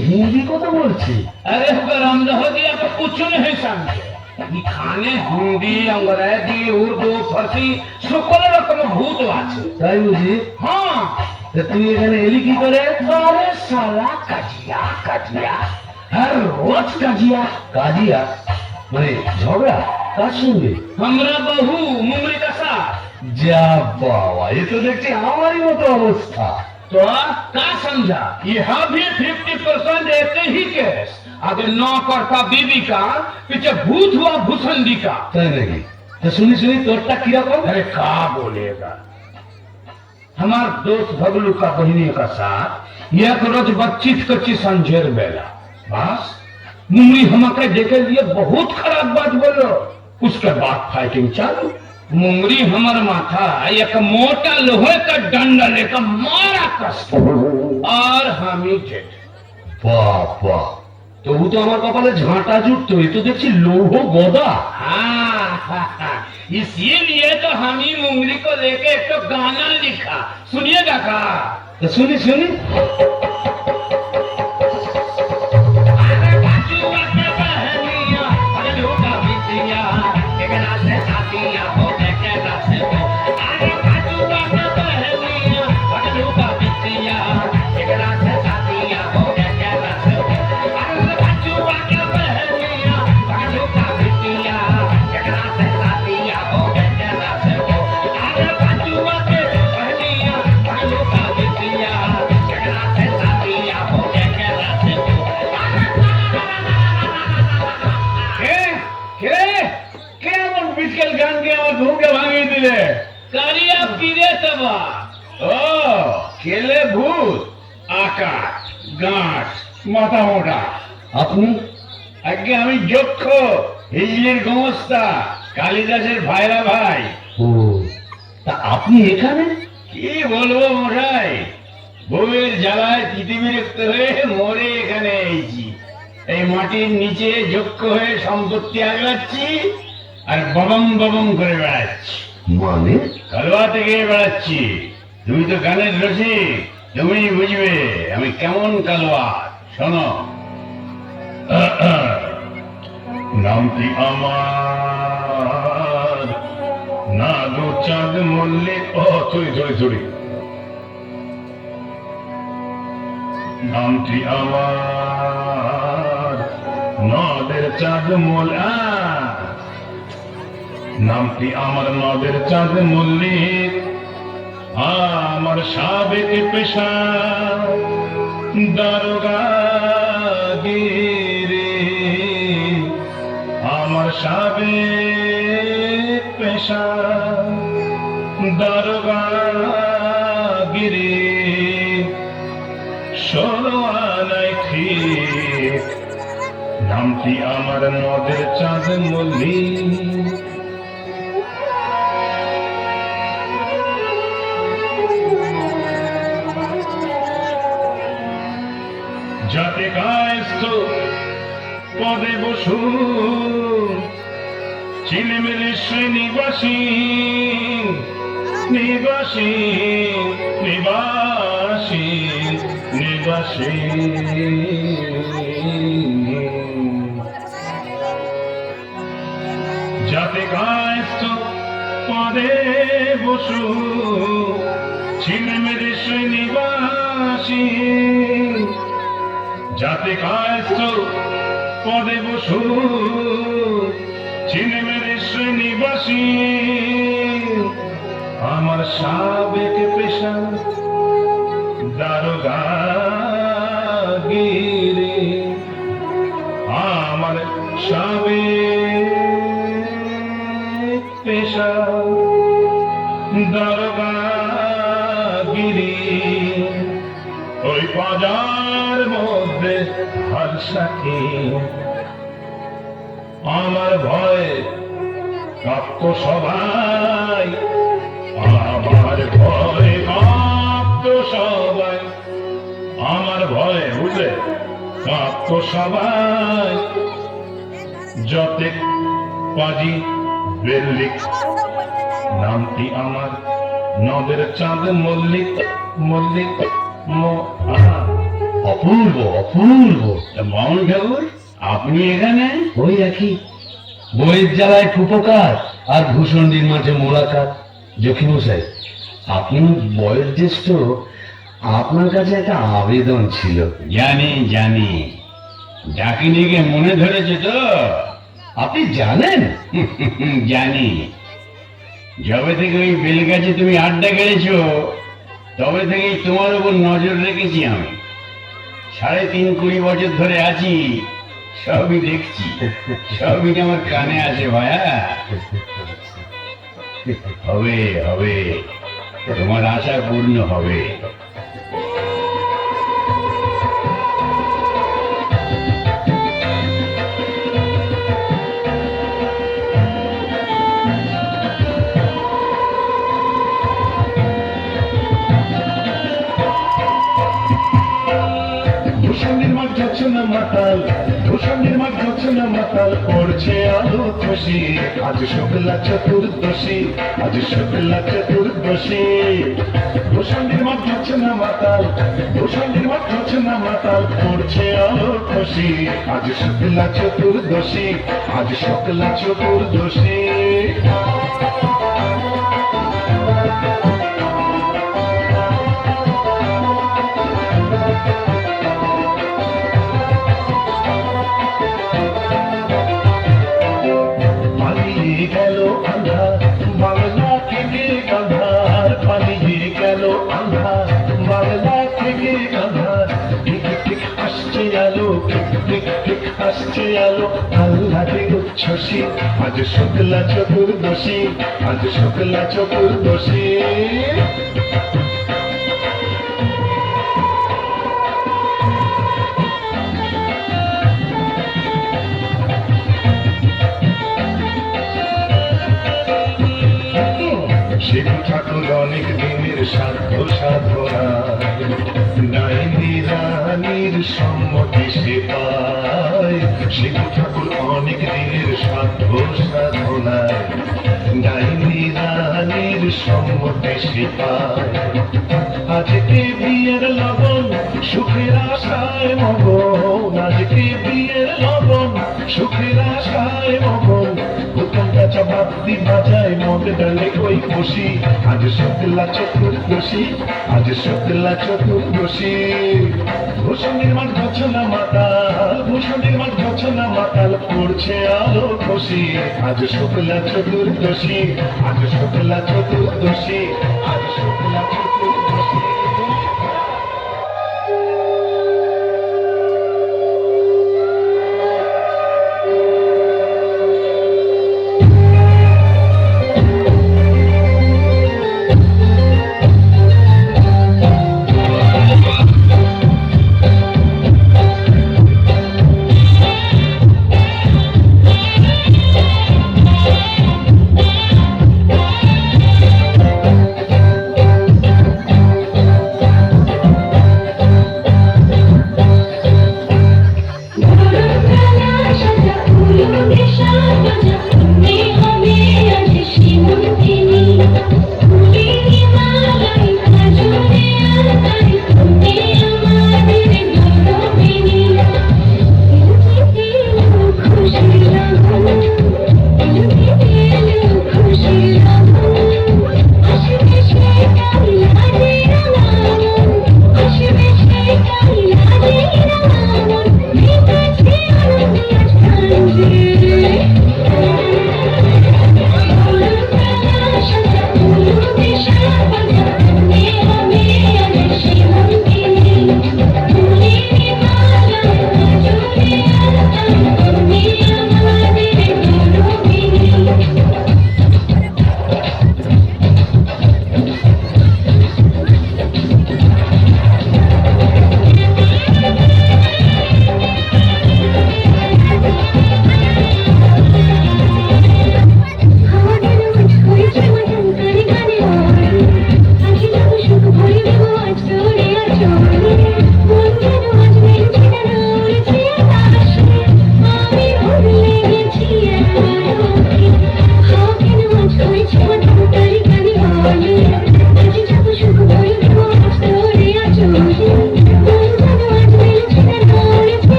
हिंदी को तो बोलছি अरे रामदह जी अब कुछ नहीं समझे এখানে হিন্দি अंग्रेजी उर्दू फारसी সকল রকম ভূত আছে তাই বুঝি হ্যাঁ তুই এখানে এলি কি করে আরে শালা কাজিয়া কাজিয়া हर रोज काजिया काजिया মানে ঝগড়া কার সঙ্গে আমরা বহু মুমরি का साथ যা বাবা ये तो देखते हमारी मत अवस्था तो क्या समझा यह भी 50% एक ही केस अगर नौ करता बीबी का पीछे भूत हुआ भूसंडी का नहीं तो सुनी सुनी तोड़ता किया कौन अरे क्या बोलेगा हमार दोस्त भगलू का बहिनी का साथ एक रोज बातचीत करती संजेर बेला बस मुमरी हमके देखे लिए बहुत खराब बात बोलो उसके बाद फाइटिंग चालू मुंगरी हमार माथा एक मोटा लोहे का डंडा लेकर मारा कस और हम ही पापा तो वो तो हमारे कपाले झांटा जुटतो ये तो देखी लोहो गोदा हाँ इसीलिए तो हम ही मुंगरी को लेके एक तो गाना लिखा सुनिएगा का तो सुनी सुनी কারিয়া পিরে তবা ও কেলে ভূত আকাশ গাঁট মাথা মোটা আপনি আগে আমি যক্ষ হিজলির গোমস্তা কালিদাসের ভাইরা ভাই ও তা আপনি এখানে কি বলবো মশাই বউয়ের জ্বালায় তিতিবিরক্ত হয়ে মরে এখানে এসেছি এই মাটির নিচে যক্ষ হয়ে সম্পত্তি আগলাচ্ছি আর ববম ববম করে বেড়াচ্ছি মানে কালুয়া থেকে বেড়াচ্ছি তুমি তো গানের রসিক তুমি বুঝবে আমি কেমন কালুয়া শোনো নামটি আমার না দু চাঁদ মল্লিক ও থরি নামটি আমার নদের চাঁদ নামটি আমার নদের চাঁদ মল্লিক আমার সাবেক পেশা দারোগাগিরি আমার সাবেক পেশা দারোগাগিরি 16 আনায় ঠিক নামটি আমার নদের চাঁদ মল্লিক যাতে কায়স্থ পদে বসু চিলেমেলে শ্রেণীবাসী নিবাসী নিবাসী নিবাসী যাতে কায়স্থ পদে বসু চিলেমেলে শ্রেণীবাসী যাতে কায়স্থ পদে বসু চিনেমেরে শ্রেণীবাসী আমার সাবেক পেশা দারোগাগিরি আমার সাবেক পেশা দারোগাগিরি ওই বাজার মধ্যে আর সাথী আমার ভয়ে কাঁপত সবাই আমার ভয়ে কাঁপত সবাই আমার ভয়ে বুঝলে কাঁপত সবাই যতে পাজি বেল্লিক নামটি আমার নদের চাঁদ মল্লিক মল্লিক অপূর্ব অপূর্ব মাউন ঠাকুর আপনি এখানে ওই একই বইয়ের জ্বালায় কুপকার আর ভূষণ্ডির মাঝে মোলাকাত জখিমশাই আপনি বয়োজ্যেষ্ঠ আপনার কাছে একটা আবেদন ছিল জানি জানি ডাকিনিকে মনে ধরেছে তো আপনি জানেন জানি যবে থেকে ওই বেলগাছে তুমি আড্ডা গেড়েছো তবে থেকেই তোমার উপর নজর রেখেছি আমি 3.5 বছর ধরে আছি সবই দেখছি সবই আমার কানে আসে ভাইয়া হবে হবে তোমার আশা পূর্ণ হবে মাতাল পড়ছে আলো খুশি আজ শুক্লা চতুর্দশী আজ শুক্লা চতুর্দশী ভূষণের মাঠ হচ্ছে না মাতাল ভূষণের মাঠ হচ্ছে না মাতাল পড়ছে আলো খুশি আজ শুক্লা চতুর্দশী আজ শুক্লা চতুর্দশী আসছে আলো আল্লাহ শশী আজ শুক্লা চতুর্দশী আজ শুক্লা চতুর্দশী শিব ঠাকুর অনেক দিনের সাধ্য সাধনা ডাইনি রানীর সম্মতি সে পায় শিব ঠাকুর অনেক দিনের সাধ্য সাধনায় ডাইনি রানীর সম্মতি সে পায় আজকে বিয়ের লগন সুখের আশায় মগন আজকে বিয়ের লগন সুখের আশায় মগন হুকুমটা চাপাতি বাজায় মগ ডালে কই বসি আজ শুক্লা চতুর্দশী আজ শুক্লা চতুর্দশী ভূষণের মাঠ গছনা মাতাল ভূষণের মাঠ গছনা মাতাল পড়ছে আলো খুশি আজ শুক্লা চতুর্দশী আজ শুক্লা চতুর্দশী আজ শুক্লা চতুর্দশী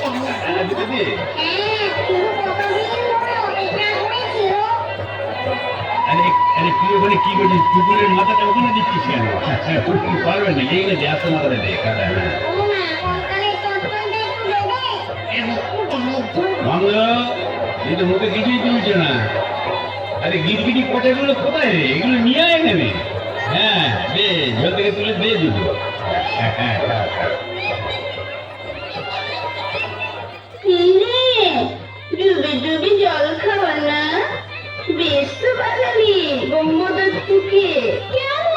দিদি আরে তুই ওখানে কি করছিস? কুকুরের মাথাটা ওখানে দিচ্ছিস কেন? কুকুর পারবে না, এইগুলো দেখ মাথাটা দেখ এই তো মুখে কিছুই তুলছে না। আরে গিরগিটি পচাগুলো কোথায় রে? এগুলো নিয়ে আয় নেবে। হ্যাঁ দে, জল থেকে তুলে দিয়ে দিব। ডুবে ডুবে জল খাওয়া না, বেশ তো বাজালি ব্রহ্মদত্তকে। কেন,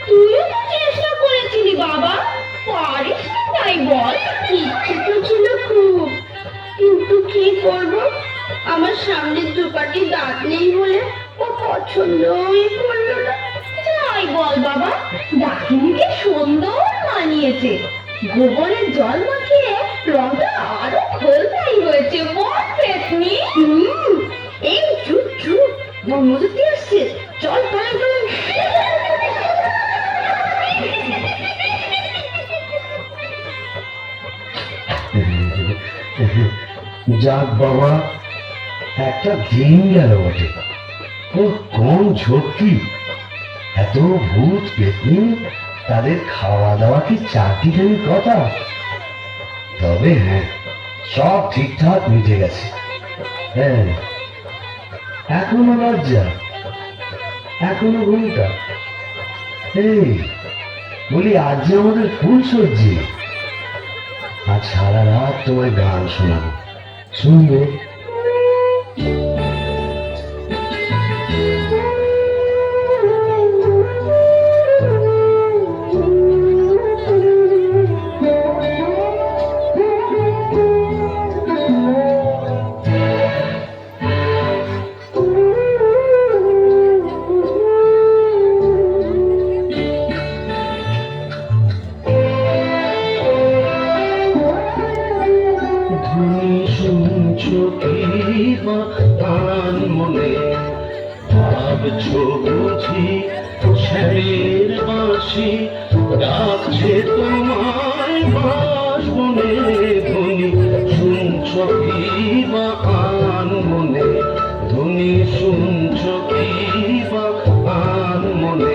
তুইও তো চেষ্টা করেছিলি বাবা, পারিস না তাই বল? ইচ্ছে তো ছিল খুব, কিন্তু কি করবো, আমার সামনের দুপাটি দাঁত নেই বলে ও পছন্দই করলো না। যাই বল বাবা, ডাকিনিকে সুন্দর মানিয়েছে, গোবরের জল মাখিয়ে রংটা আরো খোলতাই হয়েছে। বল পেতনি। এই চুপ চুপ, ব্রহ্মদত্তি আসছে, চল চল চল। যাক বাবা, একটা দিন গেল বটে। ও কোন ঝক্কি, এত ভূত পেতনি, তাদের খাওয়া দাওয়া কি চারটিখানি কথা? তবে হ্যাঁ, সব ঠিকঠাক মিটে গেছে। হ্যাঁ, এখনো লজ্জা, এখনো ঘুমটা। এই বলি, আজ যে আমাদের ফুল সজ্জি, আজ সারা রাত তোমায় গান শোনাবো, শুনবে? ডাকছে তোমায় বাসবনে ধ্বনি, শুনছ কি বা আন মনে, ধ্বনি শুনছ কি বা আন মনে।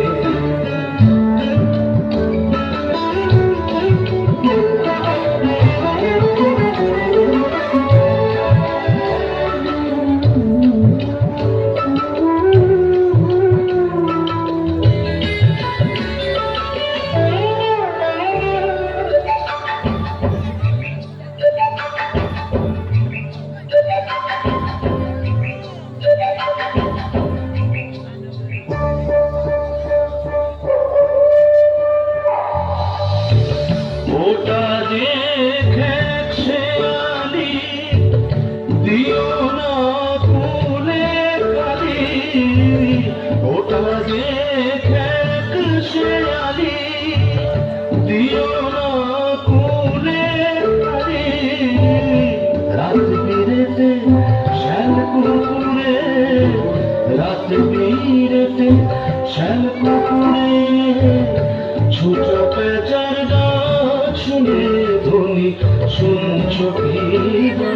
ছোট পেঁচার ডাক শুনে ধ্বনি, শুনছ কি বা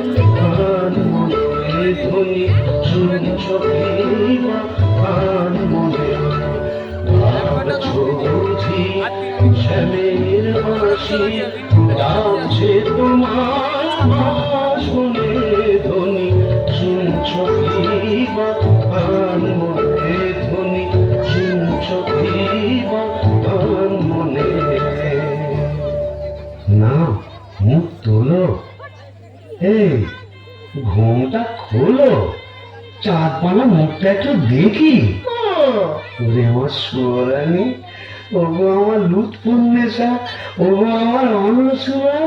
আন মনে, ধ্বনি শুনছ কি বা আন মনে। বুঝি শ্যামের বাঁশি ডাকছে তোমার বাসনে ধ্বনি, শুনছ কি বা আন মনে, ধ্বনি শুনছ কি বা আন মনে। না, মুখ তোলো, এই ঘুমটা খোলো, চাঁদ পানা মুখটা একটু দেখি। ওরে আমার সোরানি, ওগো আমার লুৎফুন্নেসা, ওগো আমার অনসুয়া,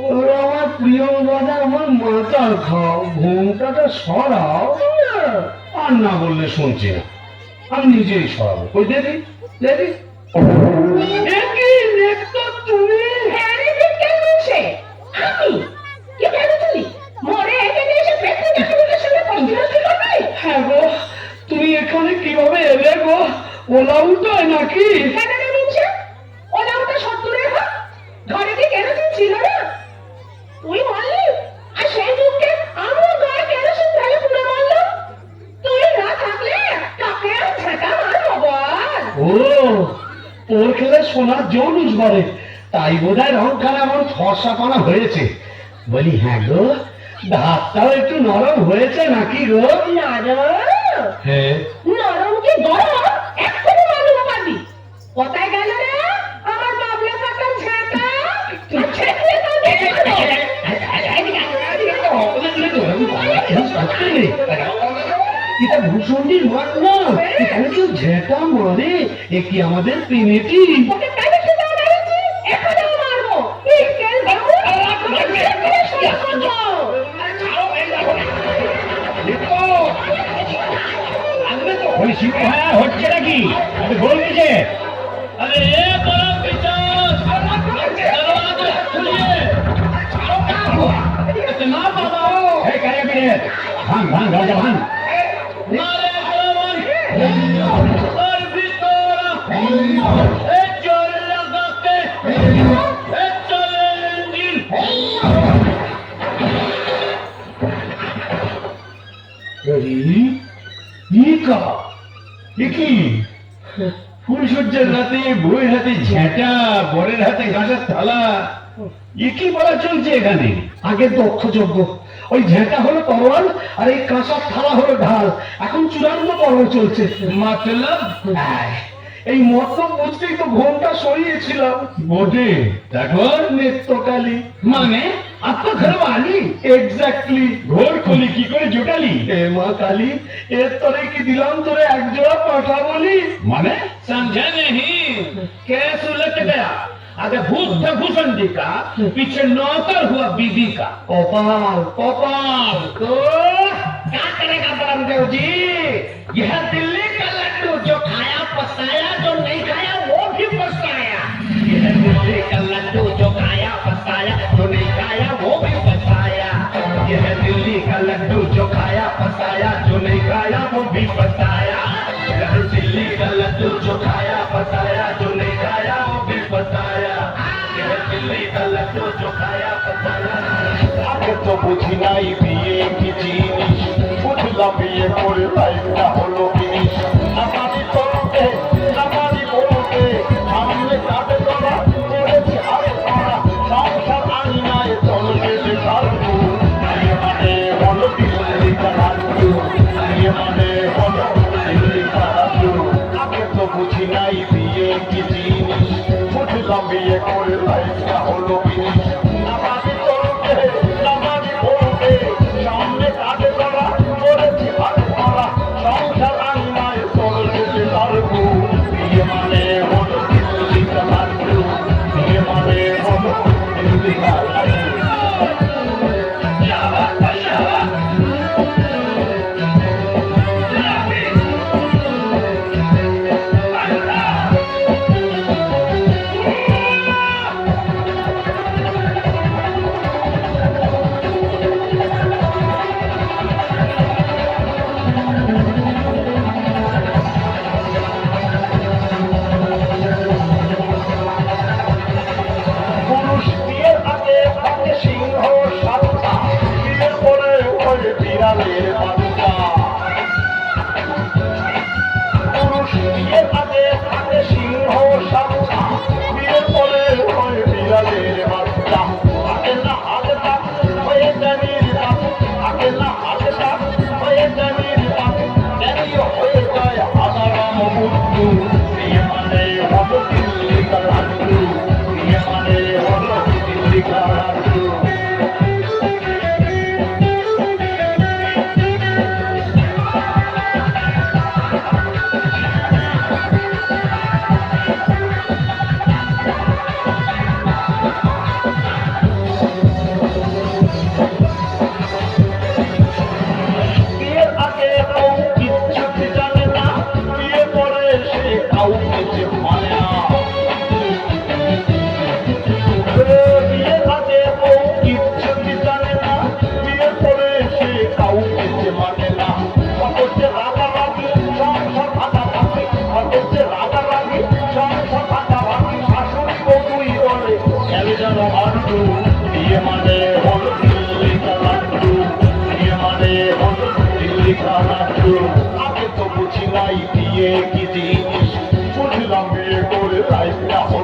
ওগো আমার প্রিয় দাদা, আমার মাথা খাও, ঘুমটাটা সরাও। আর না বললে শুনছি না, আমি নিজেই সরাবো। ওই দেখি দেখি, তুমি হ্যারি কে বলছে? আমি কে বলেছিলি? মরে এখানে এসে পেটে ডাক্তারের সঙ্গে পঞ্চায়েত করবে? হ্যাঁ গো, তুমি এখানে কিভাবে এলে গো? ওলা উল্টোয় নাকি? কেন নিচ্ছে? ওটা ওটা সত্তরের হাত, ঘরে কি কেরোসিন ছিল না? তুই মারলি, সোনার জৌলুস বলে, তাই বোধহয় রংখানা এমন ফর্সাপানা হয়েছে। বলি হ্যাঁ গো, ধাতটাও একটু নরম হয়েছে নাকি গো? নরম হ্যাঁ। নরম কি গরম এক্ষুনি মালুম পাবি। কোথায় গেল রে আমার বাবলা কাকার ঝাঁটা? ছেড়ে তো দেখো। এটা ভূষণটির মাঠ না, এখানে কেউ ঝেঁটা মারে, এ কি আমাদের প্রেমেটি? ওকে কানে কি দাও দাঁড়িয়েছি? এখানেও মারবো। এই কেল বাবু, আমাকে ছেড়ে সোজা করছো। হচ্ছে নাকি বলছে? अरे ये बड़ा पिचास दरवाजा खुलिए इतना दबाओ ভাঙ ভাঙ দরজা ভাঙ। मारे जवान और भी तोड़ा एक जोर लगा के एक चले इंजन ফুলসজ্জার রাতে বউয়ের হাতে ঝেঁটা, বরের হাতে গাছের থালা, এ কি বলা চলছে এখানে? আগে দক্ষযজ্ঞ, ওই ঝেঁটা হলো তরোয়াল আর এই কাঁসার থালা হলো ঢাল। এখন চূড়ান্ত পর্ব চলছে। मतलब এই মতলব বুঝতেই তো ঘোমটা সরিয়েছিলাম। বটে, এখন নেত্রকালী माने आपका घर वाली एग्जैक्टली ঘোর খুলি কি করে জোটালি? এ মা কালী, এর তরে কি দিলাম তোরে এক জোড়া পাঠা বলি? माने समझा नहीं कैसे उलट गया अगर भूत था भूषण जी का पीछे नौकर हुआ बीबी का कपाल कपाल तो क्या करेगा बलमदेव जी? यह दिल्ली का लड्डू जो खाया पछताया, जो नहीं खाया वो भी पछताया। यह दिल्ली का लड्डू जो खाया पछताया, जो नहीं खाया वो भी पछताया। यह दिल्ली का लड्डू जो खाया पछताया, जो नहीं खाया वो भी पछताया। यह दिल्ली का लड्डू जो खाया पछताया, जो नहीं खाया वो भी पछताया। यह दिल्ली का लड्डू जो खाया पछताया। আগে তো বুঝি নাই বিয়ে কি জিনিস, বুঝলাম বিয়ে করে লাইফটা হলো জিনিস। নামাজি করতে নামাজি বলতে সামনে কাটে তোরা করেছি হাতে ধরা, সংসার আনি নাই চলবে যে কালু। বিয়ে মানে হলো দিল্লি কালাজু, বিয়ে মানে হলো দিল্লি কালাজু। আগে তো বুঝি নাই বিয়ে কি জিনিস, বুঝলাম বিয়ে করে লাইফটা হলো জিনিস। নামাজি করতে নামাজি বলতে সামনে কাটে তোরা করেছি হাতে ধরা, সংসার আনি নাই চলবে যে কালু। বিয়ে মানে হলো দিল্লি কালাজু, বিয়ে মানে হলো দিল্লি কালাজু। পুরুষ বিয়ের আগে থাকে সিংহ সাতটা, বিয়ের পরে ওই বিড়ালের বাচ্চা। পুরুষ বিয়ের আগে থাকে সিংহ সাতটা, বিয়ের পরে ওই বিড়ালের বাচ্চা। আগে না হাতে থাক হয়ে জানির বাপ, আগে না হাতে থাক হয়ে জানির বাপ, জানিও হয়ে যায় আদারাম বুদ্ধু। বিয়ে মানে হলো দিল্লি কালাজু, বিয়ে মানে হলো দিল্লি কালাজু। বিয়ের আগে কেউ কিচ্ছু জানে না, বিয়ে পরে সে কাউকে যে মানে না। বিয়ের আগে কেউ কিচ্ছু জানে না, বিয়ে পরে সে কাউকে যে মানে না। কত যে রাগারাগি সংসার ভাগাভাগি, কত যে রাগারাগি সংসার ভাগাভাগি, শাশুড়ি বধুই বলে গেল যেন আন্টু। বিয়ে মানে হলো দিল্লি কালাজু, বিয়ে মানে হলো দিল্লি কালাজু। আগে তো বুঝি নাই বিয়ে কি জিনিস, বুঝলাম বিয়ে করে লাইফটা হলো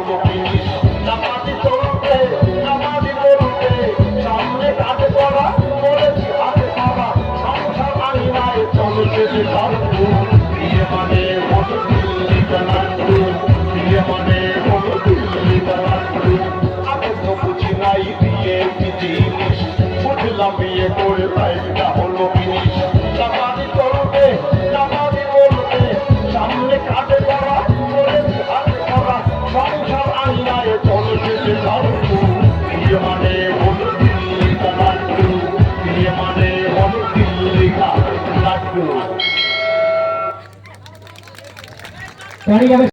বিয়ে করে লাইফটা হলো ফিনিশ চাপাতি চলবে চাপাতি বলবে সামনে কাটে করা চলেছি হাতে করা সংসার আইনায় চলছে যে লাড্ডু বিয়ে মানে হলো দিল্লি কা লাড্ডু বিয়ে মানে হলো দিল্লি কা লাড্ডু